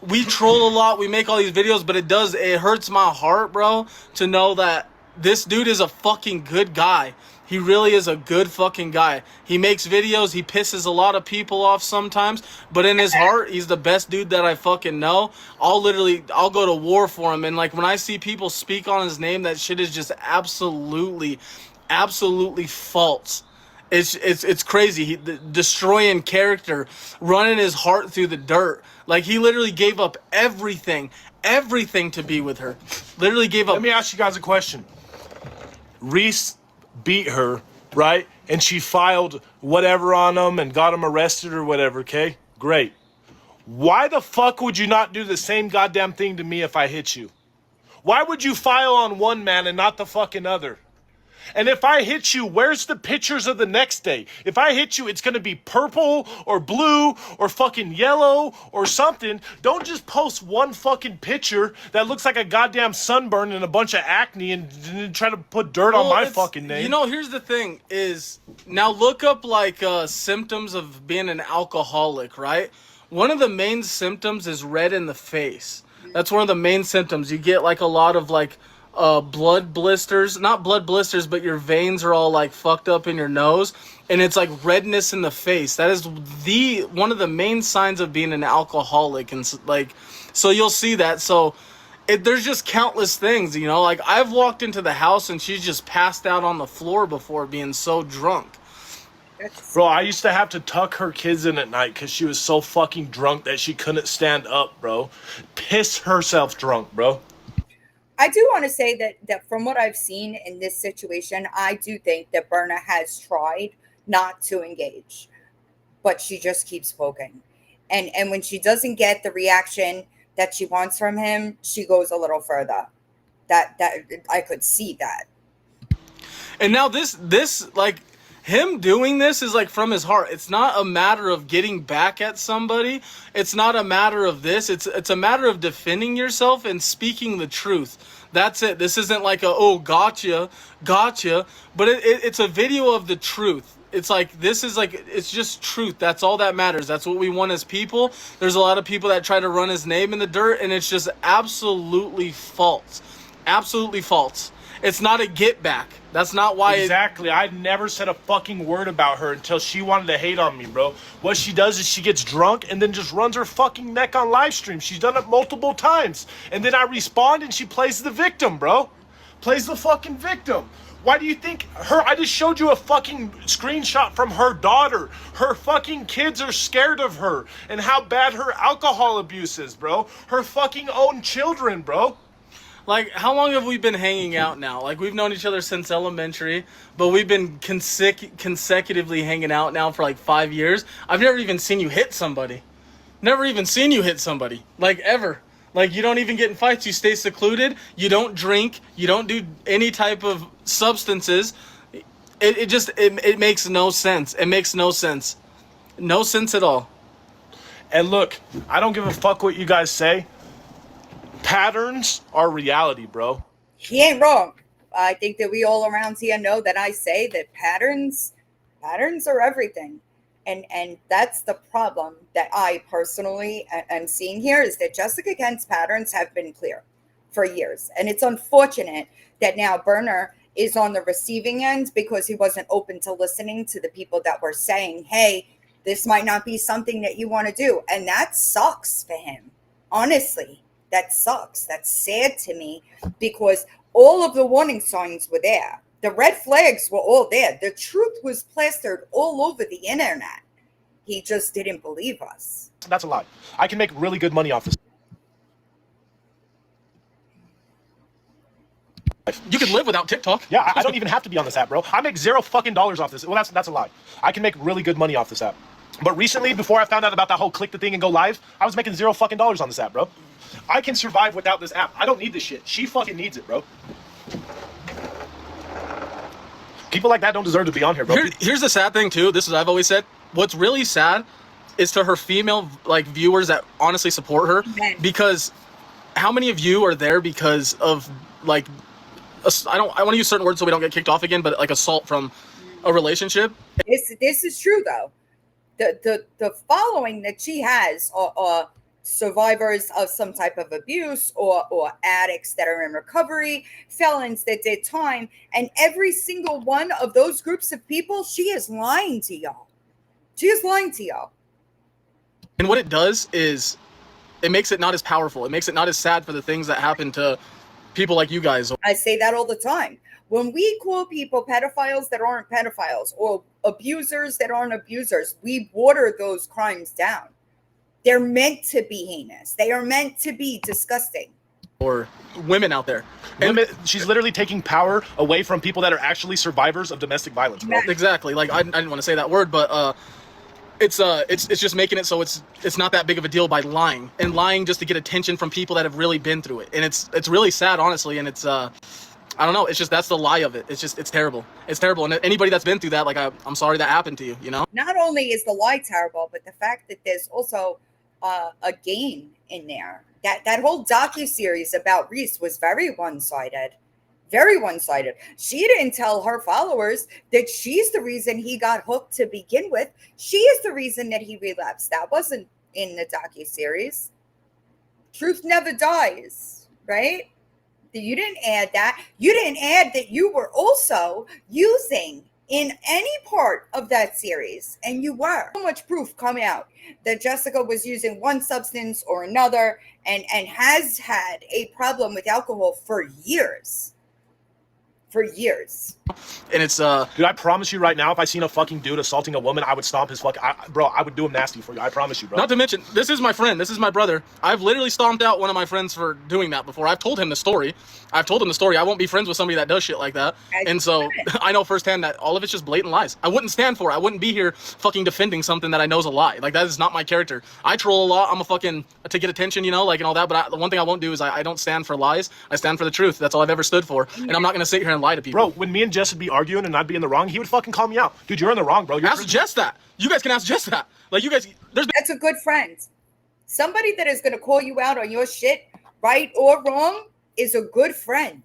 we troll a lot, we make all these videos, but it hurts my heart, bro, to know that this dude is a fucking good guy. He really is a good fucking guy. He makes videos, he pisses a lot of people off sometimes, but in his heart, he's the best dude that I fucking know. I'll go to war for him. And like when I see people speak on his name, that shit is just absolutely false. It's crazy. Destroying character, running his heart through the dirt. Like he literally gave up everything to be with her. Literally gave up. Let me ask you guys a question. Reese beat her, right? And she filed whatever on him and got him arrested or whatever, okay? Great. Why the fuck would you not do the same goddamn thing to me if I hit you? Why would you file on one man and not the fucking other? And if I hit you, where's the pictures of the next day? If I hit you, it's going to be purple or blue or fucking yellow or something. Don't just post one fucking picture that looks like a goddamn sunburn and a bunch of acne and try to put dirt on my fucking name. You know, here's the thing is, now look up like symptoms of being an alcoholic, right? One of the main symptoms is red in the face. That's one of the main symptoms. You get like a lot of like blood blisters, not blood blisters, but your veins are all like fucked up in your nose, and it's like redness in the face. That is one of the main signs of being an alcoholic. And like, so you'll see that. So there's just countless things, you know, like I've walked into the house and she's just passed out on the floor before, being so drunk. Bro, I used to have to tuck her kids in at night because she was so fucking drunk that she couldn't stand up, bro. Piss herself drunk, bro. I do want to say that from what I've seen in this situation, I do think that Berna has tried not to engage, but she just keeps poking. And when she doesn't get the reaction that she wants from him, she goes a little further. That I could see that. And now this like him doing this is like from his heart. It's not a matter of getting back at somebody. It's not a matter of this. It's a matter of defending yourself and speaking the truth. That's it. This isn't like gotcha. But it's a video of the truth. It's like, this is like, it's just truth. That's all that matters. That's what we want as people. There's a lot of people that try to run his name in the dirt, and it's just absolutely false. Absolutely false. It's not a get back. That's not why. Exactly. I never said a fucking word about her until she wanted to hate on me, bro. What she does is she gets drunk and then just runs her fucking neck on live stream. She's done it multiple times. And then I respond and she plays the victim, bro. Plays the fucking victim. Why do you think I just showed you a fucking screenshot from her daughter. Her fucking kids are scared of her and how bad her alcohol abuse is, bro. Her fucking own children, bro. Like, how long have we been hanging out now? Like, we've known each other since elementary, but we've been consecutively hanging out now for like 5 years. I've never even seen you hit somebody. Never even seen you hit somebody. Like, ever. Like, you don't even get in fights. You stay secluded. You don't drink. You don't do any type of substances. It makes no sense. It makes no sense. No sense at all. And look, I don't give a fuck what you guys say. Patterns are reality, bro. He ain't wrong. I think that we all around here know that I say that patterns are everything. And that's the problem that I personally am seeing here, is that Jessica Kent's patterns have been clear for years. And it's unfortunate that now Berner is on the receiving end because he wasn't open to listening to the people that were saying, hey, this might not be something that you want to do. And that sucks for him. Honestly, that sucks. That's sad to me because all of the warning signs were there. The red flags were all there. The truth was plastered all over the internet. He just didn't believe us. That's a lie. I can make really good money off this. You could live without TikTok. Yeah, I don't even have to be on this app, bro. I make $0 fucking off this. Well, that's a lie. I can make really good money off this app. But recently, before I found out about that whole click the thing and go live, I was making $0 fucking on this app, bro. I can survive without this app. I don't need this shit. She fucking needs it, bro. People like that don't deserve to be on here, bro. Here's the sad thing too. This is what I've always said. What's really sad is to her female like viewers that honestly support her, because how many of you are there because of like I want to use certain words so we don't get kicked off again, but like assault from a relationship. This is true though. the following that she has are survivors of some type of abuse, or addicts that are in recovery, felons that did time, and every single one of those groups of people, she is lying to y'all. She is lying to y'all. And what it does is it makes it not as powerful. It makes it not as sad for the things that happen to people like you guys. I say that all the time. When we call people pedophiles that aren't pedophiles, or abusers that aren't abusers, we water those crimes down. They're meant to be heinous. They are meant to be disgusting. Or women out there. She's literally taking power away from people that are actually survivors of domestic violence, bro. Exactly. Like I didn't want to say that word, but it's just making it so it's not that big of a deal by lying just to get attention from people that have really been through it. And it's really sad, honestly, and it's I don't know, it's just that's the lie of it. It's terrible. It's terrible. And anybody that's been through that, like I'm sorry that happened to you, you know? Not only is the lie terrible, but the fact that there's also a game in there. That whole docuseries about Reese was very one-sided. Very one-sided. She didn't tell her followers that she's the reason he got hooked to begin with. She is the reason that he relapsed. That wasn't in the docuseries. Truth never dies, right? You didn't add that. You didn't add that you were also using in any part of that series, and you were. So much proof come out that Jessica was using one substance or another, and has had a problem with alcohol for years. For years. And it's dude, I promise you right now, if I seen a fucking dude assaulting a woman, I would stomp his fucking bro, I would do him nasty for you. I promise you, bro. Not to mention, this is my friend, this is my brother. I've literally stomped out one of my friends for doing that before. I've told him the story. I won't be friends with somebody that does shit like that. And so I know firsthand that all of it's just blatant lies. I wouldn't stand for it. I wouldn't be here fucking defending something that I know is a lie. Like, that is not my character. I troll a lot. I'm a fucking to get attention, you know, like, and all that. But the one thing I won't do is I don't stand for lies. I stand for the truth. That's all I've ever stood for. And I'm not gonna sit here and lie to people. Bro, when me and Jess would be arguing and I'd be in the wrong, he would fucking call me out. Dude, you're in the wrong, bro. Ask Jess that. You guys can ask Jess that. Like, you guys, that's a good friend. Somebody that is going to call you out on your shit, right or wrong, is a good friend.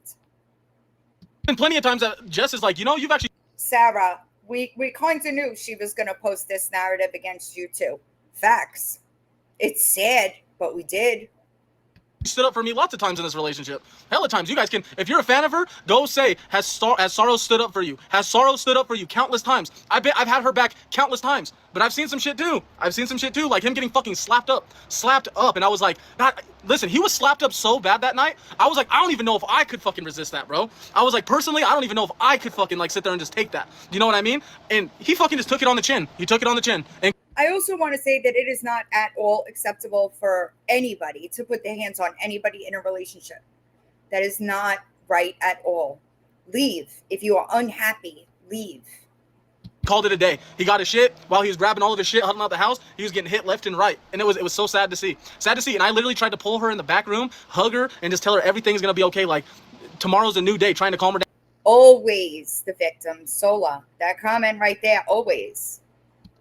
been plenty of times that Jess is like, you know, you've actually... Sarah, we kind of knew she was going to post this narrative against you too. Facts. It's sad, but we did. Stood up for me lots of times in this relationship. Hella times. You guys can, if you're a fan of her, go say, has Sorrow stood up for you? Has Sorrow stood up for you countless times? I've had her back countless times. But I've seen some shit too. Like him getting fucking slapped up. And I was like, listen, he was slapped up so bad that night. I was like, I don't even know if I could fucking resist that, bro. I was like, personally, I don't even know if I could fucking like sit there and just take that. You know what I mean? And he fucking just took it on the chin. He took it on the chin. And I also want to say that it is not at all acceptable for anybody to put their hands on anybody in a relationship. That is not right at all. Leave. If you are unhappy, leave. Called it a day. He got his shit while he was grabbing all of his shit, huddling out the house. He was getting hit left and right, and it was so sad to see. And I literally tried to pull her in the back room, hug her, and just tell her everything's gonna be okay. Like, tomorrow's a new day. Trying to calm her down. Always the victim, Sola. That comment right there. Always.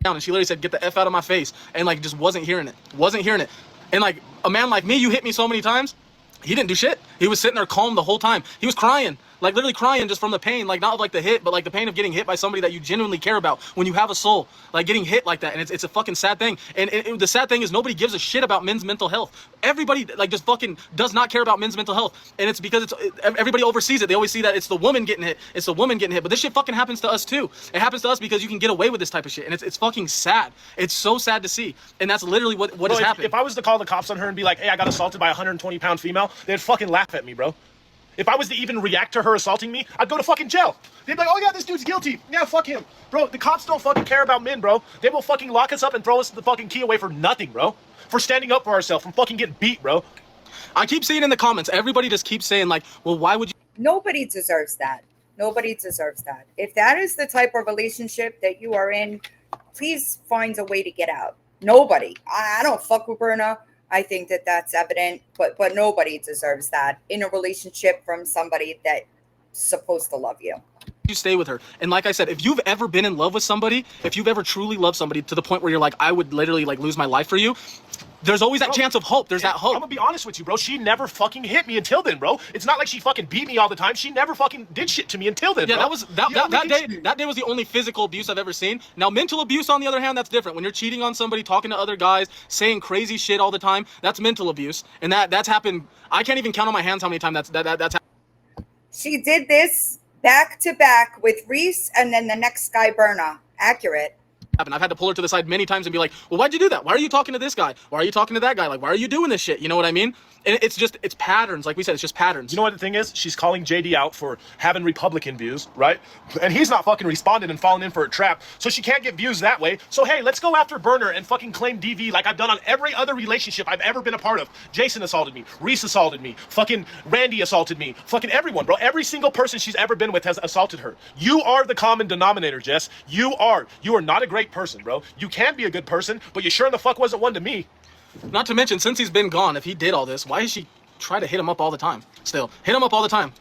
And she literally said, "Get the F out of my face," and like just wasn't hearing it. And like a man like me, you hit me so many times. He didn't do shit. He was sitting there calm the whole time. He was crying, like literally crying just from the pain, like not like the hit, but like the pain of getting hit by somebody that you genuinely care about. When you have a soul, like getting hit like that, and it's a fucking sad thing. And the sad thing is nobody gives a shit about men's mental health. Everybody like just fucking does not care about men's mental health, and it's because everybody oversees it. They always see that it's the woman getting hit. It's the woman getting hit, but this shit fucking happens to us too. It happens to us because you can get away with this type of shit, and it's fucking sad. It's so sad to see, and that's literally what has happened. If I was to call the cops on her and be like, "Hey, I got assaulted by a 120-pound female," they'd fucking laugh at me, bro. If I was to even react to her assaulting me, I'd go to fucking jail. They'd be like, "Oh yeah, this dude's guilty. Yeah, fuck him." Bro, the cops don't fucking care about men, bro. They will fucking lock us up and throw us the fucking key away for nothing, bro. For standing up for ourselves, from fucking getting beat, bro. I keep seeing in the comments, everybody just keeps saying like, well, why would you? Nobody deserves that. Nobody deserves that. If that is the type of relationship that you are in, please find a way to get out. Nobody. I don't fuck with Berner. I think that that's evident, but nobody deserves that in a relationship from somebody that's supposed to love you. You stay with her. And like I said, if you've ever been in love with somebody, if you've ever truly loved somebody to the point where you're like, I would literally like lose my life for you, There's always that chance of hope. There's that hope. I'm gonna be honest with you, bro. She never fucking hit me until then, bro. It's not like she fucking beat me all the time. She never fucking did shit to me until then, Yeah, bro. that day was the only physical abuse I've ever seen. Now, mental abuse, on the other hand, that's different. When you're cheating on somebody, talking to other guys, saying crazy shit all the time, that's mental abuse, and that's happened. I can't even count on my hands how many times that's happened. She did this back to back with Reese and then the next guy, Berner. Accurate. I've had to pull her to the side many times and be like, well, why'd you do that? Why are you talking to this guy? Why are you talking to that guy? Like, why are you doing this shit? You know what I mean? And it's patterns. Like we said, it's just patterns. You know what the thing is? She's calling JD out for having Republican views, right? And he's not fucking responding and falling in for a trap. So she can't get views that way. So hey, let's go after Berner and fucking claim DV like I've done on every other relationship I've ever been a part of. Jason assaulted me. Reese assaulted me. Fucking Randy assaulted me. Fucking everyone, bro. Every single person she's ever been with has assaulted her. You are the common denominator, Jess. You are. You are not a great person, bro. You can be a good person, but you sure in the fuck wasn't one to me. Not to mention, since he's been gone, if he did all this, why is she try to hit him up all the time? Still, hit him up all the time.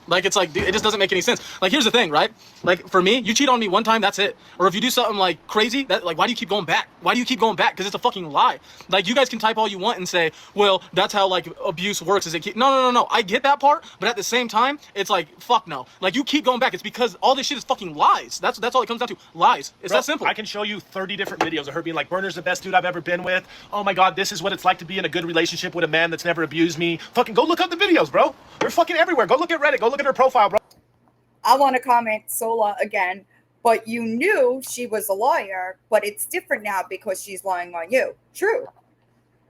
Like, it's like, dude, it just doesn't make any sense. Like, here's the thing, right? Like, for me, you cheat on me one time, that's it. Or if you do something, like, crazy, that, like, why do you keep going back? Why do you keep going back? Because it's a fucking lie. Like, you guys can type all you want and say, well, that's how, like, abuse works, is it keep... No. I get that part, but at the same time, it's like, fuck no. Like, you keep going back. It's because all this shit is fucking lies. That's all it comes down to. Lies. It's Bro, that simple. I can show you 30 different videos of her being like, Berner's the best dude I've ever been with. Oh my God, this is what it's like to be in a good relationship with a man that's never abused me. Fucking go look up the videos, bro. They're fucking everywhere. Go look at Reddit. Go look at her profile, bro. I want to comment Sola again, but you knew she was a liar, but it's different now because she's lying on you. True.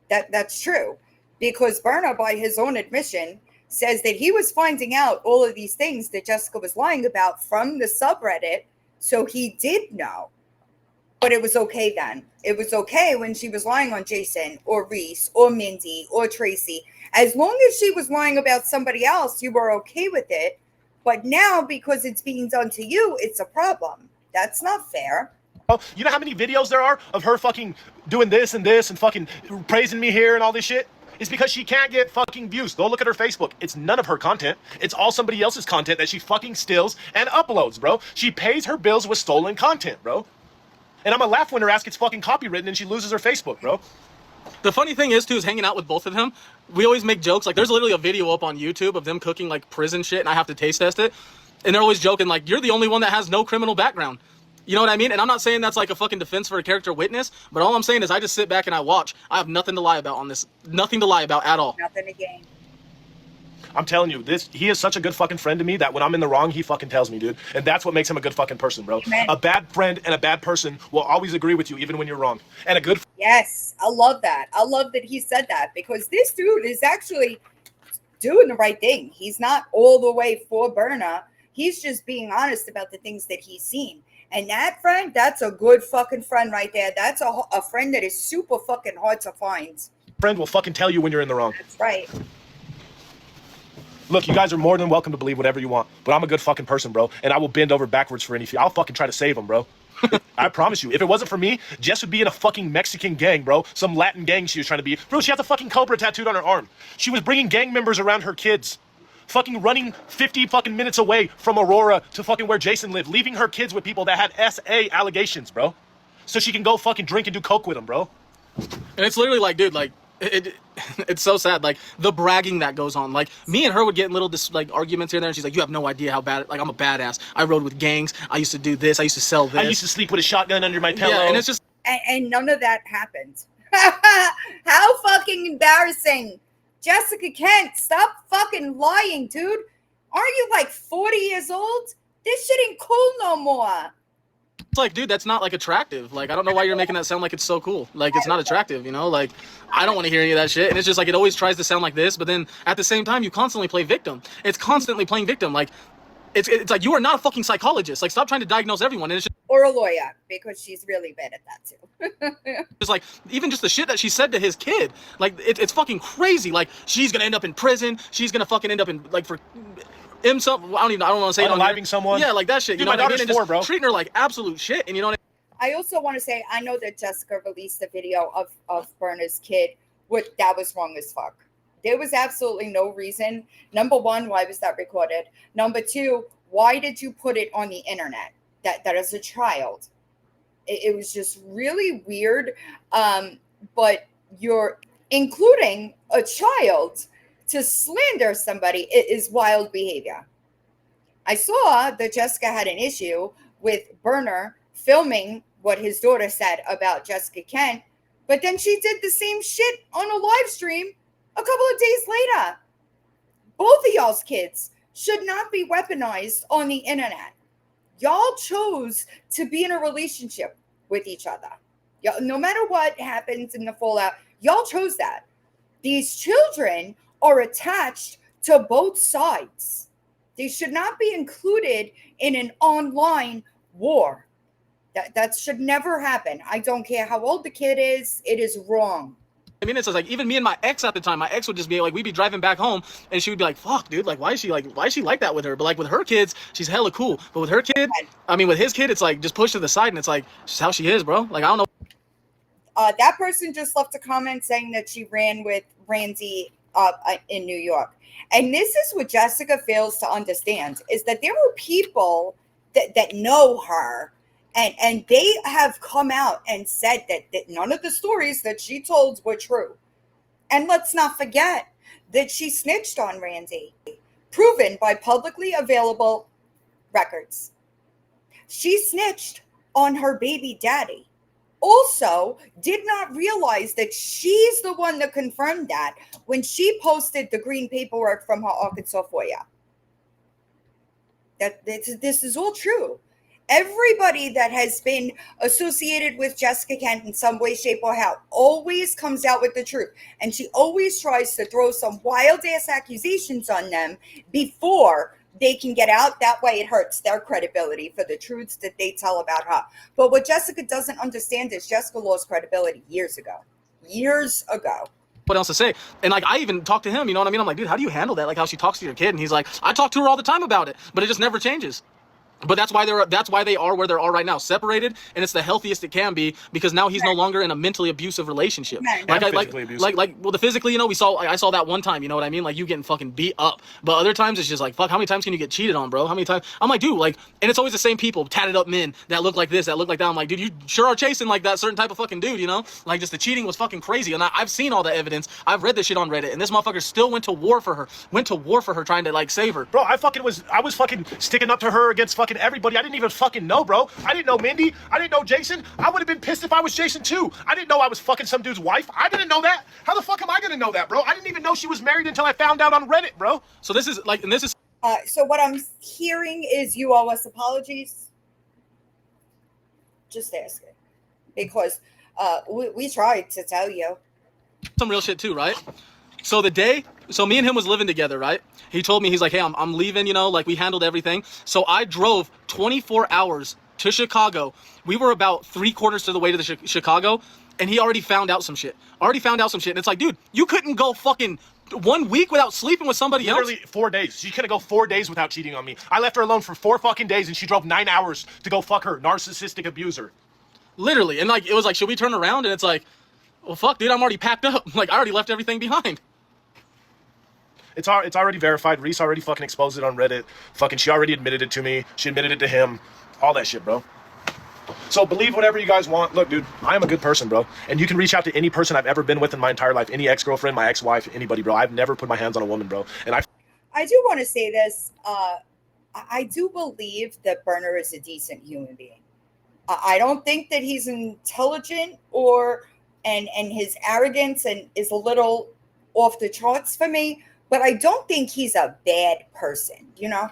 That's true. Because Berner, by his own admission, says that he was finding out all of these things that Jessica was lying about from the subreddit, so he did know. But it was okay then. It was okay when she was lying on Jason or Reese or Mindy or Tracy. As long as she was lying about somebody else, you were okay with it. But now, because it's being done to you, it's a problem. That's not fair. You know how many videos there are of her fucking doing this and fucking praising me here and all this shit? It's because she can't get fucking views. Go look at her Facebook. It's none of her content. It's all somebody else's content that she fucking steals and uploads, bro. She pays her bills with stolen content, bro. And I'm gonna laugh when her ass gets fucking copywritten and she loses her Facebook, bro. The funny thing is, too, is hanging out with both of them, we always make jokes. Like, there's literally a video up on YouTube of them cooking, like, prison shit, and I have to taste test it. And they're always joking, like, you're the only one that has no criminal background. You know what I mean? And I'm not saying that's, like, a fucking defense for a character witness, but all I'm saying is I just sit back and I watch. I have nothing to lie about on this. Nothing to lie about at all. Nothing to gain. I'm telling you, he is such a good fucking friend to me that when I'm in the wrong, he fucking tells me, dude. And that's what makes him a good fucking person, bro. Amen. A bad friend and a bad person will always agree with you, even when you're wrong. And a good... Yes, I love that. I love that he said that, because this dude is actually doing the right thing. He's not all the way for Berner. He's just being honest about the things that he's seen. And that friend, that's a good fucking friend right there. That's a friend that is super fucking hard to find. Friend will fucking tell you when you're in the wrong. That's right. Look, you guys are more than welcome to believe whatever you want, but I'm a good fucking person, bro, and I will bend over backwards for any fee. I'll fucking try to save him, bro. I promise you. If it wasn't for me, Jess would be in a fucking Mexican gang, bro. Some Latin gang she was trying to be. Bro, she has a fucking cobra tattooed on her arm. She was bringing gang members around her kids. Fucking running 50 fucking minutes away from Aurora to fucking where Jason lived, leaving her kids with people that had SA allegations, bro. So she can go fucking drink and do coke with them, bro. And it's literally like, dude, like, it's so sad, like the bragging that goes on. Like, me and her would get in little like arguments here and there, and she's like, you have no idea how bad, like, I'm a badass. I rode with gangs. I used to do this. I used to sell this. I used to sleep with a shotgun under my pillow. Yeah, and it's just... And none of that happened. How fucking embarrassing. Jessica Kent, stop fucking lying, dude. Aren't you like 40 years old? This shit ain't cool no more. It's like, dude, that's not, like, attractive. Like, I don't know why you're making that sound like it's so cool. Like, it's not attractive, you know? Like, I don't want to hear any of that shit. And it's just like, it always tries to sound like this, but then at the same time, you constantly play victim. It's constantly playing victim. Like, it's like, you are not a fucking psychologist. Like, stop trying to diagnose everyone. And it's just... Or a lawyer, because she's really bad at that too. It's like, even just the shit that she said to his kid. Like, it's fucking crazy. Like, she's gonna end up in prison. She's gonna fucking end up in, like, for... himself, I don't want to say it on unaliving someone. Yeah, like that shit. Dude, you know my what I mean? daughter's And 4, bro. treating her like absolute shit. And you know what I also want to say, I know that Jessica released a video of Berner's kid, that was wrong as fuck. There was absolutely no reason. Number one, why was that recorded? Number two, why did you put it on the internet? That is a child. It was just really weird. But including a child, to slander somebody is wild behavior. I saw that Jessica had an issue with Berner filming what his daughter said about Jessica Kent, but then she did the same shit on a live stream a couple of days later. Both of y'all's kids should not be weaponized on the internet. Y'all chose to be in a relationship with each other. Y'all, no matter what happens in the fallout, y'all chose that. These children are attached to both sides. They should not be included in an online war. That should never happen. I don't care how old the kid is, it is wrong. I mean, it's like even me and my ex at the time. My ex would just be like, we'd be driving back home, and she would be like, "Fuck, dude, like, why is she like that with her?" But like with her kids, she's hella cool. But with her kid, I mean, with his kid, it's like just push to the side, and it's like just how she is, bro. Like I don't know. That person just left a comment saying that she ran with Randy in New York. And this is what Jessica fails to understand, is that there are people that know her, and they have come out and said that none of the stories that she told were true. And let's not forget that she snitched on Randy, proven by publicly available records. She snitched on her baby daddy. Also, did not realize that she's the one that confirmed that when she posted the green paperwork from her Arkansas FOIA. This is all true. Everybody that has been associated with Jessica Kent in some way, shape, or how always comes out with the truth. And she always tries to throw some wild-ass accusations on them before they can get out. That way it hurts their credibility for the truths that they tell about her. But what Jessica doesn't understand is Jessica lost credibility years ago. Years ago. What else to say? And like I even talked to him, you know what I mean? I'm like, dude, how do you handle that? Like how she talks to your kid, and he's like, I talk to her all the time about it, but it just never changes. But that's why they are where they are right now, separated, and it's the healthiest it can be because now he's no longer in a mentally abusive relationship. Like the physically, you know, I saw that one time, you know what I mean? Like you getting fucking beat up. But other times it's just like, fuck, how many times can you get cheated on, bro? How many times? I'm like, dude, like, and it's always the same people, tatted up men that look like this, that look like that. I'm like, dude, you sure are chasing like that certain type of fucking dude, you know? Like just the cheating was fucking crazy, and I've seen all the evidence. I've read this shit on Reddit, and this motherfucker still went to war for her, trying to like save her. Bro, I was fucking sticking up to her against fucking everybody. I didn't even fucking know, bro. I didn't know Mindy. I didn't know Jason. I would have been pissed if I was Jason too. I didn't know I was fucking some dude's wife. I didn't know that. How the fuck am I gonna know that, bro? I didn't even know she was married until I found out on Reddit, bro. So this is like, and this is. So what I'm hearing is you owe us apologies. Just asking, because we tried to tell you some real shit too, right? So me and him was living together, right? He told me, he's like, hey, I'm leaving, you know, like we handled everything. So I drove 24 hours to Chicago. We were about 3/4 to the way to the Chicago, and he already found out some shit. And it's like, dude, you couldn't go fucking 1 week without sleeping with somebody else? Literally 4 days. She couldn't go 4 days without cheating on me. I left her alone for 4 fucking days, and she drove 9 hours to go fuck her narcissistic abuser. Literally. And like, it was like, should we turn around? And it's like, well, fuck, dude, I'm already packed up. Like, I already left everything behind. It's already verified. Reese already fucking exposed it on Reddit. Fucking, she already admitted it to me. She admitted it to him. All that shit, bro. So believe whatever you guys want. Look, dude, I am a good person, bro. And you can reach out to any person I've ever been with in my entire life. Any ex-girlfriend, my ex-wife, anybody, bro. I've never put my hands on a woman, bro. And I do want to say this. I do believe that Berner is a decent human being. I don't think that he's intelligent and his arrogance and is a little off the charts for me. But I don't think he's a bad person, you know?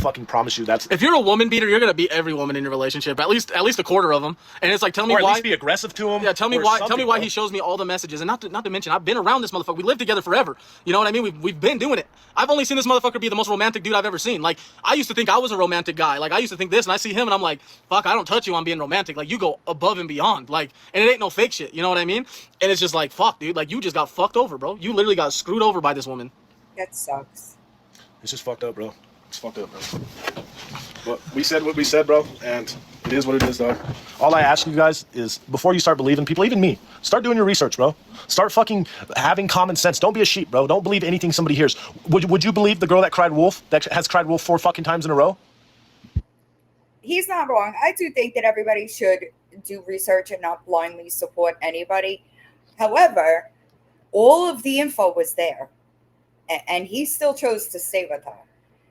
fucking promise you that's... If you're a woman beater, you're gonna beat every woman in your relationship, at least a quarter of them. And it's like, tell me or at why. least be aggressive to him. Yeah, tell me why he shows me all the messages. And not to mention, I've been around this motherfucker. We lived together forever. You know what I mean? We've been doing it. I've only seen this motherfucker be the most romantic dude I've ever seen. Like, I used to think I was a romantic guy. Like, I used to think this, and I see him, and I'm like, fuck, I don't touch you on being romantic. Like, you go above and beyond. Like, and it ain't no fake shit. You know what I mean? And it's just like, fuck, dude. Like, you just got fucked over, bro. You literally got screwed over by this woman. That sucks. It's just fucked up, bro. It's fucked up, bro. But we said what we said, bro, and it is what it is, dog. All I ask you guys is, before you start believing people, even me, start doing your research, bro. Start fucking having common sense. Don't be a sheep, bro. Don't believe anything somebody hears. Would you believe the girl that cried wolf, that has cried wolf 4 fucking times in a row? He's not wrong. I do think that everybody should do research and not blindly support anybody. However, All of the info was there, and he still chose to stay with her.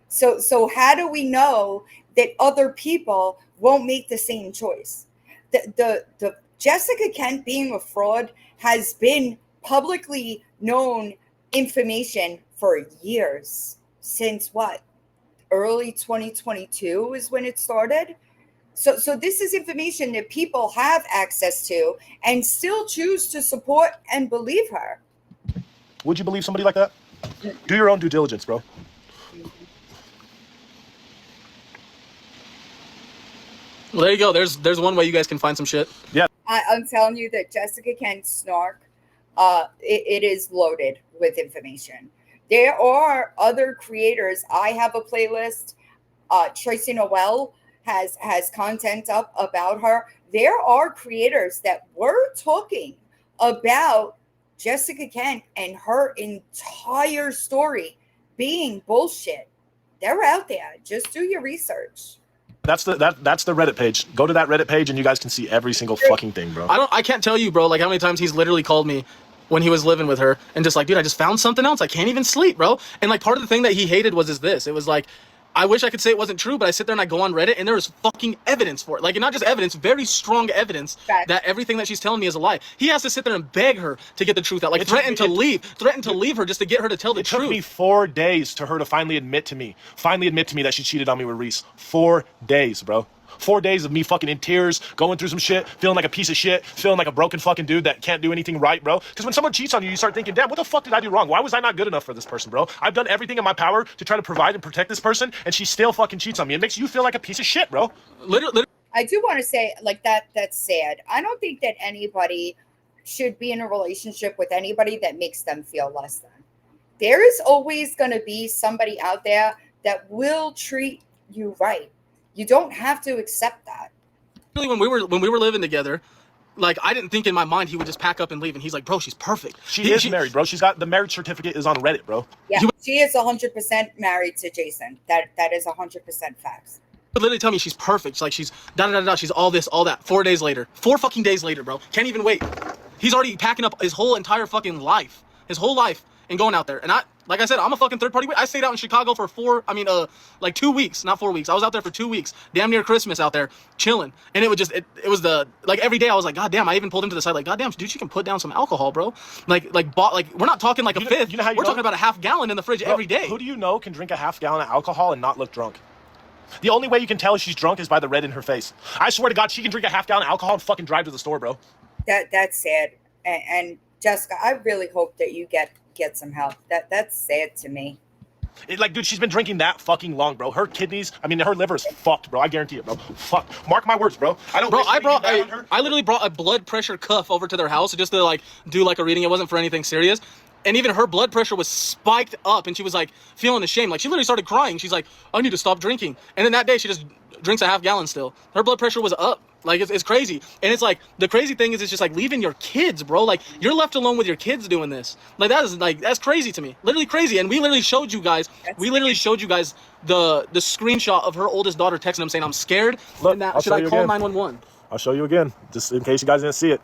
So how do we know that other people won't make the same choice? The Jessica Kent being a fraud has been publicly known information for years. Since what? Early 2022 is when it started. So this is information that people have access to and still choose to support and believe her. Would you believe somebody like that? Do your own due diligence, bro. Well, there you go. There's one way you guys can find some shit. Yeah. I'm telling you that Jessica Kent snark, it is loaded with information. There are other creators. I have a playlist. Tracy Noel has content up about her. There are creators that were talking about Jessica Kent and her entire story being bullshit. They're out there. Just do your research. That's the Reddit page. Go to that Reddit page and you guys can see every single fucking thing, bro. I can't tell you, bro, like how many times he's literally called me when he was living with her and just like, dude, I just found something else. I can't even sleep, bro. And like part of the thing that he hated was this. It was like, I wish I could say it wasn't true, but I sit there and I go on Reddit and there is fucking evidence for it. Like, and not just evidence, very strong evidence that everything that she's telling me is a lie. He has to sit there and beg her to get the truth out. Like, threaten to leave her just to get her to tell the truth. It took me 4 days to her to finally admit to me that she cheated on me with Reese. 4 days, bro. 4 days of me fucking in tears, going through some shit, feeling like a piece of shit, feeling like a broken fucking dude that can't do anything right, bro. Because when someone cheats on you, you start thinking, damn, what the fuck did I do wrong? Why was I not good enough for this person, bro? I've done everything in my power to try to provide and protect this person, and she still fucking cheats on me. It makes you feel like a piece of shit, bro. Literally. I do want to say, like, that's sad. I don't think that anybody should be in a relationship with anybody that makes them feel less than. There is always going to be somebody out there that will treat you right. You don't have to accept that. When we were living together, like I didn't think in my mind he would just pack up and leave, and he's like, bro, she's perfect. She is married, bro. She's got the marriage certificate is on Reddit, bro. Yeah, she is 100% married to Jason. That is 100% facts. But literally tell me she's perfect. Like she's she's all this, all that. 4 days later, 4 fucking days later, bro. Can't even wait. He's already packing up his whole entire fucking life, and going out there. And like I said, I'm a fucking third party. I stayed out in Chicago for 2 weeks, not 4 weeks. I was out there for 2 weeks, damn near Christmas out there, chilling. And it was just, it was the, like every day I was like, God damn, I even pulled him to the side, like, God damn, dude, you can put down some alcohol, bro. Like we're not talking like a fifth. You know how you we're talking about a half gallon in the fridge every day. Who do you know can drink a half gallon of alcohol and not look drunk? The only way you can tell she's drunk is by the red in her face. I swear to God, she can drink a half gallon of alcohol and fucking drive to the store, bro. That's sad. And Jessica, I really hope that you get some help. That's sad to me. Like, dude, she's been drinking that fucking long, bro. Her kidneys, her liver is fucked, bro. I guarantee it, bro. Fuck. Mark my words, bro. I literally brought a blood pressure cuff over to their house just to like do like a reading. It wasn't for anything serious. And even her blood pressure was spiked up, and she was like feeling ashamed. Like she literally started crying. She's like, I need to stop drinking. And then that day she just drinks a half gallon still. Her blood pressure was up. Like it's crazy. And it's like the crazy thing is it's just like leaving your kids, bro. Like you're left alone with your kids doing this. Like that's crazy to me. Literally crazy. And we literally showed you guys the screenshot of her oldest daughter texting him saying, I'm scared. Look, should I call 911? I'll show you again, just in case you guys didn't see it.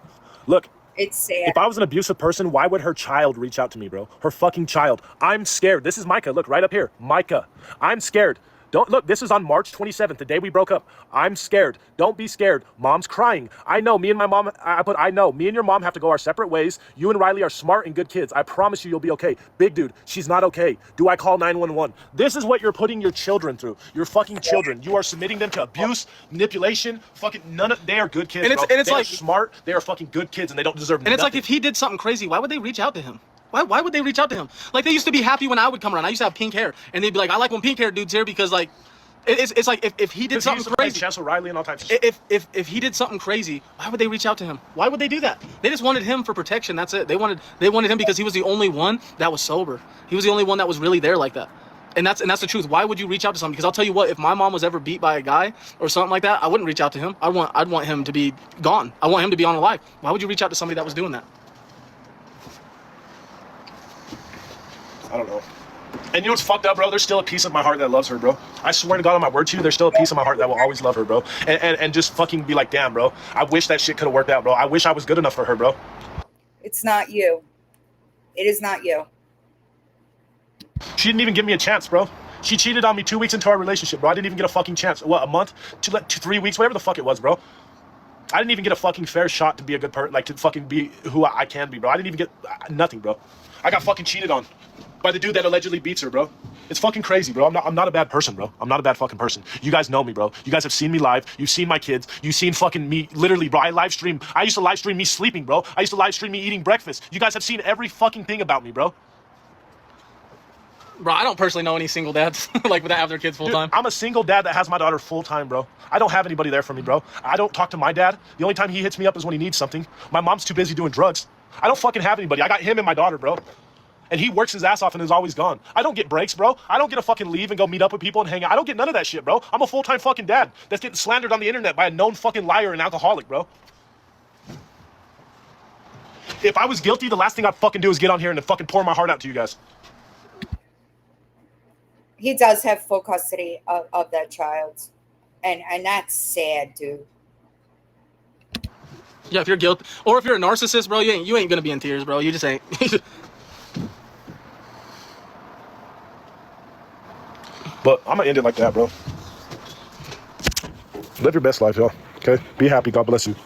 Look. It's sad. If I was an abusive person, why would her child reach out to me, bro? Her fucking child. I'm scared. This is Micah. Look, right up here. Micah. I'm scared. Don't look, this is on March 27th, the day we broke up. I'm scared. Don't be scared. Mom's crying. I know, me and my mom, I know, me and your mom have to go our separate ways. You and Riley are smart and good kids. I promise you, you'll be okay. Big dude, she's not okay. Do I call 911? This is what you're putting your children through. Your fucking children. You are submitting them to abuse, manipulation, fucking they are good kids, and it's they like are smart, they are fucking good kids, and they don't deserve nothing. And it's like if he did something crazy, why would they reach out to him? Why would they reach out to him? Like they used to be happy when I would come around. I used to have pink hair, and they'd be like, I like when pink hair dudes here because like, it's like if he did something crazy, Chess with Riley and all types of shit. If he did something crazy, why would they reach out to him? Why would they do that? They just wanted him for protection. That's it. They wanted him because he was the only one that was sober. He was the only one that was really there like that. And that's the truth. Why would you reach out to someone? Because I'll tell you what, if my mom was ever beat by a guy or something like that, I wouldn't reach out to him. I'd want him to be gone. I want him to be unalive. Why would you reach out to somebody that was doing that? I don't know. And you know what's fucked up, bro? There's still a piece of my heart that loves her, bro. I swear to God on my word to you, there's still a piece of my heart that will always love her, bro. And just fucking be like, damn, bro. I wish that shit could have worked out, bro. I wish I was good enough for her, bro. It's not you. It is not you. She didn't even give me a chance, bro. She cheated on me 2 weeks into our relationship, bro. I didn't even get a fucking chance. What, a month? 3 weeks? Whatever the fuck it was, bro. I didn't even get a fucking fair shot to be a good person, like to fucking be who I can be, bro. I didn't even get nothing, bro. I got fucking cheated on by the dude that allegedly beats her, bro. It's fucking crazy, bro. I'm not a bad person, bro. I'm not a bad fucking person. You guys know me, bro. You guys have seen me live. You've seen my kids. You've seen fucking me, literally, bro. I used to live stream me sleeping, bro. I used to live stream me eating breakfast. You guys have seen every fucking thing about me, bro. Bro, I don't personally know any single dads like that have their kids full time. I'm a single dad that has my daughter full time, bro. I don't have anybody there for me, bro. I don't talk to my dad. The only time he hits me up is when he needs something. My mom's too busy doing drugs. I don't fucking have anybody. I got him and my daughter, bro. And he works his ass off and is always gone. I don't get breaks, bro. I don't get to fucking leave and go meet up with people and hang out. I don't get none of that shit, bro. I'm a full-time fucking dad that's getting slandered on the internet by a known fucking liar and alcoholic, bro. If I was guilty, the last thing I'd fucking do is get on here and fucking pour my heart out to you guys. He does have full custody of that child. And that's sad, dude. Yeah, if you're guilty, or if you're a narcissist, bro, you ain't gonna be in tears, bro. You just ain't. But I'm gonna end it like that, bro. Live your best life, y'all. Okay? Be happy. God bless you.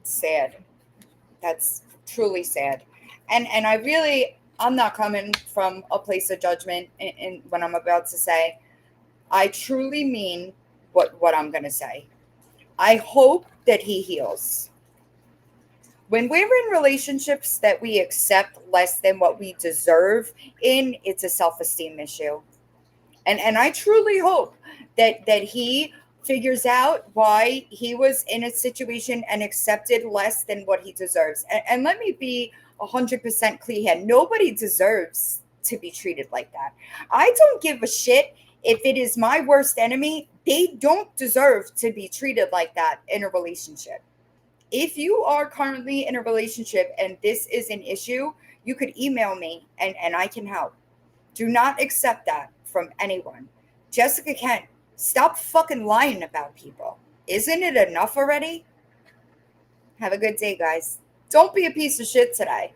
Sad. That's truly sad. And I'm not coming from a place of judgment in what I'm about to say. I truly mean what I'm going to say. I hope that he heals. When we're in relationships that we accept less than what we deserve in, it's a self-esteem issue. And I truly hope that he figures out why he was in a situation and accepted less than what he deserves. And let me be 100% clear here. Nobody deserves to be treated like that. I don't give a shit if it is my worst enemy. They don't deserve to be treated like that in a relationship. If you are currently in a relationship and this is an issue, you could email me and I can help. Do not accept that from anyone. Jessica Kent, stop fucking lying about people. Isn't it enough already? Have a good day, guys. Don't be a piece of shit today.